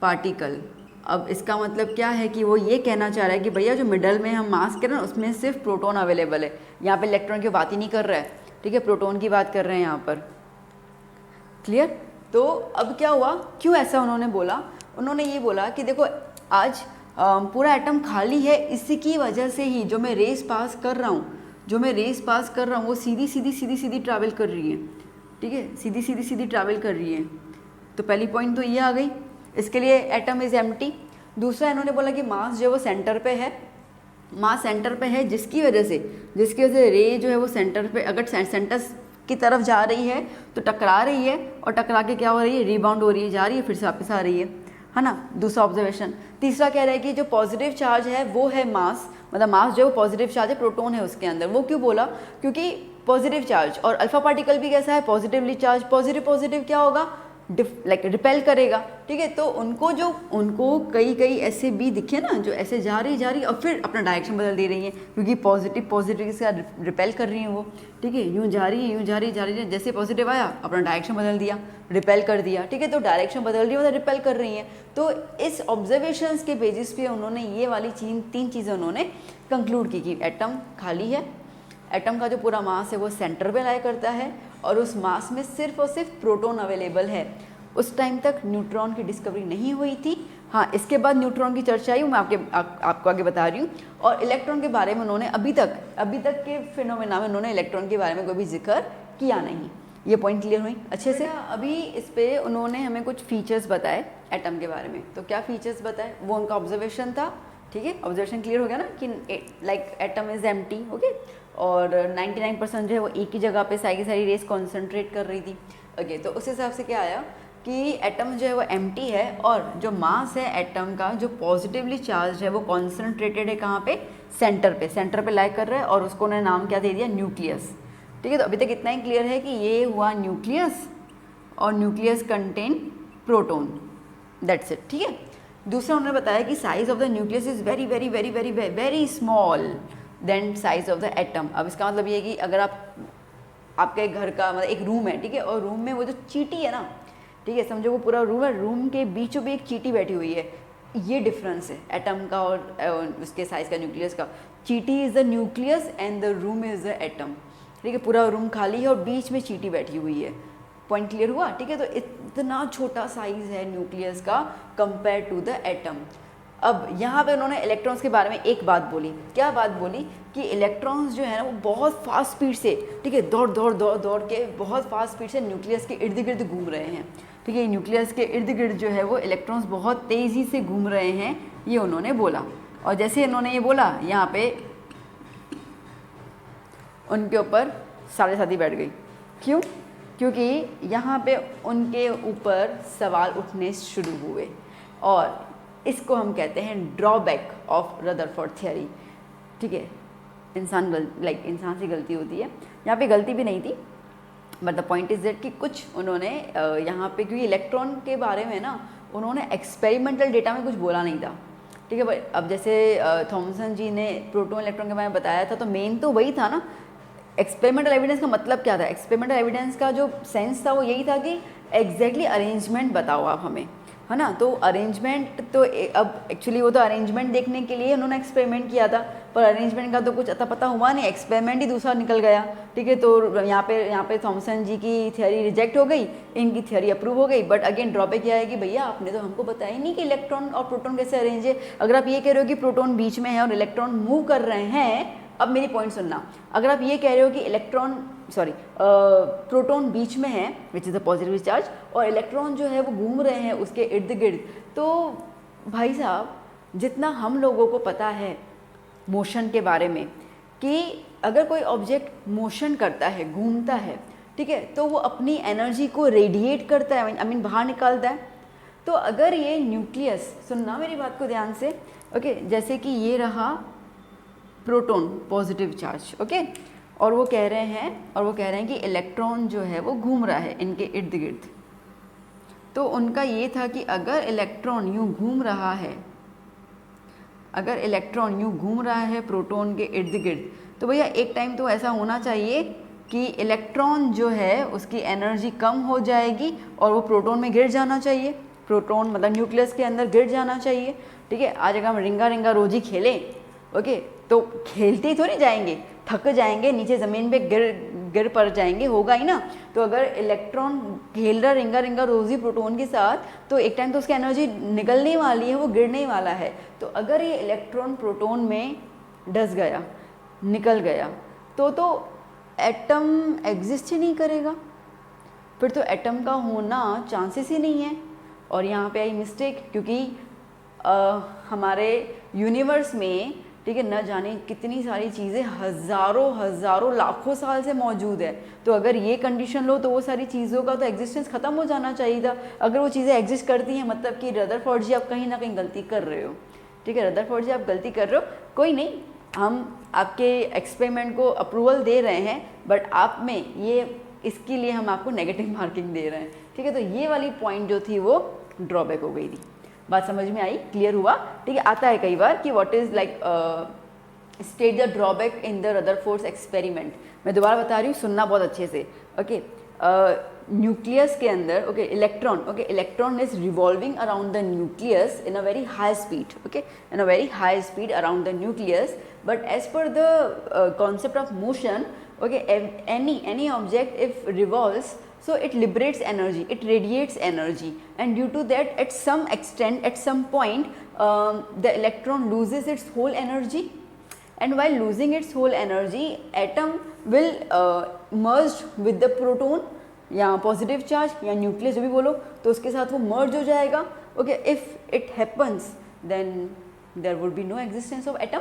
Speaker 1: particle. अब इसका मतलब क्या है कि वो ये कहना चाह रहा है कि भैया जो मिडल में हम मास कर रहे हैं उसमें सिर्फ प्रोटॉन अवेलेबल है, यहाँ पे इलेक्ट्रॉन की बात ही नहीं कर रहा है, ठीक है, प्रोटॉन की बात कर रहे हैं यहाँ पर। क्लियर? तो अब क्या हुआ, क्यों ऐसा उन्होंने बोला? उन्होंने ये बोला कि देखो आज पूरा एटम खाली है, इसकी वजह से ही जो मैं रेस पास कर रहा हूँ, वो सीधी ट्रैवल कर रही है, ठीक है, सीधी ट्रैवल कर रही है। तो पहली पॉइंट तो ये आ गई, इसके लिए एटम इज़ एम्प्टी। दूसरा इन्होंने बोला कि मास जो है वो सेंटर पे है, मास सेंटर पे है, जिसकी वजह से रे जो है वो सेंटर पे, अगर सेंटर की तरफ जा रही है तो टकरा रही है, और टकरा के क्या हो रही है, रिबाउंड हो रही है, जा रही है, फिर से वापस आ रही है ना। दूसरा ऑब्जर्वेशन। तीसरा कह रहा है कि जो पॉजिटिव चार्ज है वो है मास, मतलब मास जो है वो पॉजिटिव चार्ज है, प्रोटॉन है उसके अंदर। वो क्यों बोला? क्योंकि पॉजिटिव चार्ज, और अल्फा पार्टिकल भी कैसा है, पॉजिटिवली चार्ज। पॉजिटिव क्या होगा, लाइक रिपेल करेगा, ठीक है। तो उनको कई ऐसे भी दिखे ना, जो ऐसे जा रही और फिर अपना डायरेक्शन बदल दे रही है, क्योंकि पॉजिटिव के साथ रिपेल कर रही हैं वो, ठीक है। यूँ जा रही है, जैसे पॉजिटिव आया अपना डायरेक्शन बदल दिया, रिपेल कर दिया, ठीक है। तो डायरेक्शन बदल रही है, मतलब रिपेल कर रही हैं। तो इस ऑब्जर्वेशंस के बेसिस पे उन्होंने ये वाली 3 चीज़ें उन्होंने कंक्लूड की कि एटम खाली है, एटम का जो पूरा मास है वो सेंटर पे लाई करता है, और उस मास में सिर्फ और सिर्फ प्रोटॉन अवेलेबल है। उस टाइम तक न्यूट्रॉन की डिस्कवरी नहीं हुई थी। हाँ, इसके बाद न्यूट्रॉन की चर्चा आई, मैं आपको आगे बता रही हूँ। और इलेक्ट्रॉन के बारे में उन्होंने अभी तक के फिनोमेना में उन्होंने इलेक्ट्रॉन के बारे में कोई भी जिक्र किया नहीं। ये पॉइंट क्लियर हुई अच्छे से? अभी इस पे उन्होंने हमें कुछ फीचर्स बताए एटम के बारे में। तो क्या फीचर्स बताए? वो उनका ऑब्जर्वेशन था, ठीक है। ऑब्जर्वेशन क्लियर हो गया ना कि like atom is empty, okay, और 99% जो है वो एक ही जगह पे सारी रेस कॉन्सेंट्रेट कर रही थी, ओके। तो उस हिसाब से क्या आया कि एटम जो है वो एम्प्टी है, और जो मास है एटम का जो पॉजिटिवली चार्ज है वो कॉन्सेंट्रेटेड है कहाँ पे, सेंटर पे लाई कर रहा है, और उसको उन्होंने नाम क्या दे दिया, न्यूक्लियस, ठीक है। तो अभी तक इतना ही क्लियर है कि ये हुआ न्यूक्लियस, और nucleus contain proton, that's it, ठीक है। दूसरा उन्होंने बताया कि size of the nucleus is very small then size of the atom. अब इसका मतलब ये है कि अगर आपके घर का मतलब एक रूम है, ठीक है, और रूम में वो जो चींटी है ना, ठीक है, समझो वो पूरा रूम है, रूम के बीचों बीच एक चींटी बैठी हुई है, ये डिफरेंस है एटम का और उसके साइज का, न्यूक्लियस का। चींटी is the nucleus and the room is the atom, ठीक है। पूरा रूम खाली है और बीच में चींटी बैठी हुई है। पॉइंट क्लियर हुआ, ठीक है। तो इतना छोटा साइज है न्यूक्लियस का कंपेयर टू द एटम। अब यहाँ पे उन्होंने इलेक्ट्रॉन्स के बारे में एक बात बोली, क्या बात बोली कि इलेक्ट्रॉन्स जो है ना वो बहुत फास्ट स्पीड से, ठीक है, दौड़ दौड़ दौड़ दौड़ के बहुत फास्ट स्पीड से न्यूक्लियस के इर्द गिर्द घूम रहे हैं, ठीक है, न्यूक्लियस के इर्द गिर्द जो है वो इलेक्ट्रॉन्स बहुत तेज़ी से घूम रहे हैं, ये उन्होंने बोला। और जैसे इन्होंने ये बोला यहाँ पे उनके ऊपर साढ़े साथी बैठ गई। क्यों? क्योंकि यहाँ पे उनके ऊपर सवाल उठने शुरू हुए और इसको हम कहते हैं ड्रॉबैक ऑफ रदरफोर्ड थियरी, ठीक है। इंसान से गलती होती है, यहाँ पे गलती भी नहीं थी, but the point is that कि कुछ उन्होंने यहाँ पे, क्योंकि इलेक्ट्रॉन के बारे में ना उन्होंने एक्सपेरिमेंटल डेटा में कुछ बोला नहीं था, ठीक है। अब जैसे थॉमसन जी ने प्रोटॉन इलेक्ट्रॉन के बारे में बताया था, तो मेन तो वही था ना। एक्सपेरिमेंटल एविडेंस का मतलब क्या था? एक्सपेरिमेंटल एविडेंस का जो सेंस था वो यही था कि एग्जैक्टली अरेंजमेंट बताओ आप हमें, है ना। तो अरेंजमेंट तो अब एक्चुअली वो तो अरेंजमेंट देखने के लिए उन्होंने एक्सपेरिमेंट किया था, पर अरेंजमेंट का तो कुछ अता पता हुआ नहीं, एक्सपेरिमेंट ही दूसरा निकल गया, ठीक है। तो यहाँ पे थॉमसन जी की थियरी रिजेक्ट हो गई, इनकी थियरी अप्रूव हो गई। बट अगेन ड्रॉबैक यह है कि भैया आपने तो हमको बताया ही नहीं कि इलेक्ट्रॉन और प्रोटॉन कैसे अरेंज है। अगर आप ये कह रहे हो कि प्रोटॉन बीच में है और इलेक्ट्रॉन मूव कर रहे हैं, अब मेरी पॉइंट सुनना, अगर आप ये कह रहे हो कि प्रोटॉन बीच में है which is the positive charge और इलेक्ट्रॉन जो है वो घूम रहे हैं उसके इर्द गिर्द, तो भाई साहब जितना हम लोगों को पता है मोशन के बारे में कि अगर कोई ऑब्जेक्ट मोशन करता है, घूमता है, ठीक है, तो वो अपनी एनर्जी को रेडिएट करता है, आई मीन बाहर निकालता है। तो अगर ये न्यूक्लियस, सुनना मेरी बात को ध्यान से, ओके, जैसे कि ये रहा प्रोटॉन पॉजिटिव चार्ज, ओके, और वो कह रहे हैं कि इलेक्ट्रॉन जो है वो घूम रहा है इनके इर्द गिर्द। तो उनका ये था कि अगर इलेक्ट्रॉन यूँ घूम रहा है प्रोटॉन के इर्द गिर्द, तो भैया एक टाइम तो ऐसा होना चाहिए कि इलेक्ट्रॉन जो है उसकी एनर्जी कम हो जाएगी और वो प्रोटॉन में गिर जाना चाहिए, प्रोटॉन मतलब न्यूक्लियस के अंदर गिर जाना चाहिए, ठीक है। आज अगर हम रिंगा रिंगा रोजी खेलें, ओके, तो खेलते ही थोड़ी जाएंगे, थक जाएंगे, नीचे ज़मीन पे गिर पड़ जाएंगे, होगा ही ना। तो अगर इलेक्ट्रॉन खेल रहा रिंगा रिंगा रोजी प्रोटॉन के साथ, तो एक टाइम तो उसकी एनर्जी निकलने वाली है, वो गिरने वाला है। तो अगर ये इलेक्ट्रॉन प्रोटॉन में डस गया, निकल गया, तो एटम एग्जिस्ट ही नहीं करेगा, फिर तो एटम का होना चांसेस ही नहीं है। और यहाँ पे आई मिस्टेक, क्योंकि हमारे यूनिवर्स में, ठीक है, न जाने कितनी सारी चीज़ें हज़ारों लाखों साल से मौजूद है। तो अगर ये कंडीशन लो तो वो सारी चीज़ों का तो एग्जिस्टेंस ख़त्म हो जाना चाहिए था। अगर वो चीज़ें एग्जिस्ट करती हैं, मतलब कि रदरफोर्ड जी आप कहीं ना कहीं गलती कर रहे हो, ठीक है, रदरफोर्ड जी आप गलती कर रहे हो। कोई नहीं, हम आपके एक्सपेरिमेंट को अप्रूवल दे रहे हैं, बट आप में ये, इसके लिए हम आपको नेगेटिव मार्किंग दे रहे हैं, ठीक है। तो ये वाली पॉइंट जो थी वो ड्रॉबैक हो गई थी। बात समझ में आई? क्लियर हुआ? ठीक है। आता है कई बार कि what is like state the drawback in the Rutherford experiment. मैं दोबारा बता रही हूँ, सुनना बहुत अच्छे से, ओके। न्यूक्लियस के अंदर, okay, electron is revolving around the nucleus in a very high speed, okay, in a very high speed around the nucleus, but as per the concept of motion, okay, any object if revolves, so it liberates energy, it radiates energy, and due to that, at some extent, at some point, the electron loses its whole energy, and while losing its whole energy, atom will merge with the proton या positive charge या nucleus जो भी बोलो, तो उसके साथ वो merge हो जाएगा, okay. If it happens then there would be no existence of atom,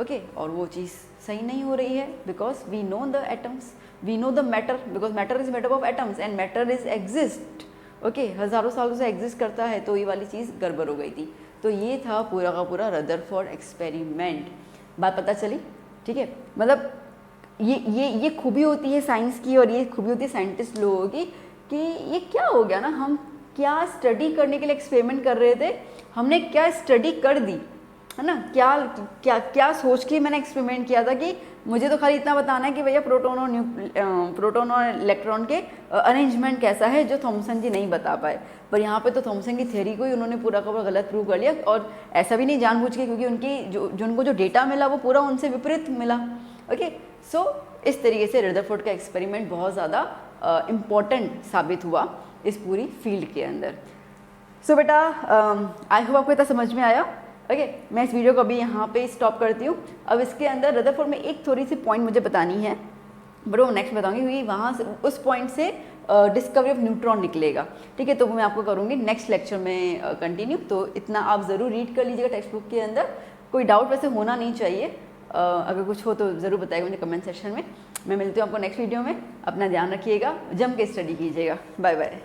Speaker 1: okay. और वो चीज़ सही नहीं हो रही है, because we know the atoms, we know the matter, because matter is made up of atoms and matter is exist, okay, हज़ारों सालों से एग्जिस्ट करता है। तो ये वाली चीज़ गड़बड़ हो गई थी। तो ये था पूरा का पूरा रदरफोर्ड एक्सपेरिमेंट। बात पता चली? ठीक है, मतलब ये खूबी होती है साइंस की, और ये खूबी होती है साइंटिस्ट लोगों की, कि ये क्या हो गया ना, हम क्या स्टडी करने के लिए एक्सपेरिमेंट कर रहे थे, हमने क्या स्टडी कर दी, है ना। क्या सोच के मैंने एक्सपेरिमेंट किया था कि मुझे तो खाली इतना बताना है कि भैया प्रोटॉन और इलेक्ट्रॉन के अरेंजमेंट कैसा है, जो थॉमसन जी नहीं बता पाए। पर यहाँ पे तो थॉमसन की थ्योरी को ही उन्होंने पूरा का पूरा गलत प्रूव कर लिया, और ऐसा भी नहीं जानबूझ के, क्योंकि उनको जो डेटा मिला वो पूरा उनसे विपरीत मिला, ओके। सो इस तरीके से रदरफोर्ड का एक्सपेरिमेंट बहुत ज़्यादा इम्पॉर्टेंट साबित हुआ इस पूरी फील्ड के अंदर। सो बेटा, आई होप आपको इतना समझ में आया। ओके, मैं इस वीडियो को अभी यहाँ पे स्टॉप करती हूँ। अब इसके अंदर रदरफोर्ड में एक थोड़ी सी पॉइंट मुझे बतानी है, बट वो नेक्स्ट बताऊंगी, क्योंकि वहाँ से उस पॉइंट से डिस्कवरी ऑफ न्यूट्रॉन निकलेगा, ठीक है। तो वो मैं आपको करूँगी नेक्स्ट लेक्चर में कंटिन्यू। तो इतना आप ज़रूर रीड कर लीजिएगा टेक्स्ट बुक के अंदर। कोई डाउट वैसे होना नहीं चाहिए, अगर कुछ हो तो ज़रूर बताइएगा मुझे कमेंट सेक्शन में। मैं मिलती हूँ आपको नेक्स्ट वीडियो में। अपना ध्यान रखिएगा, जम के स्टडी कीजिएगा। Bye bye.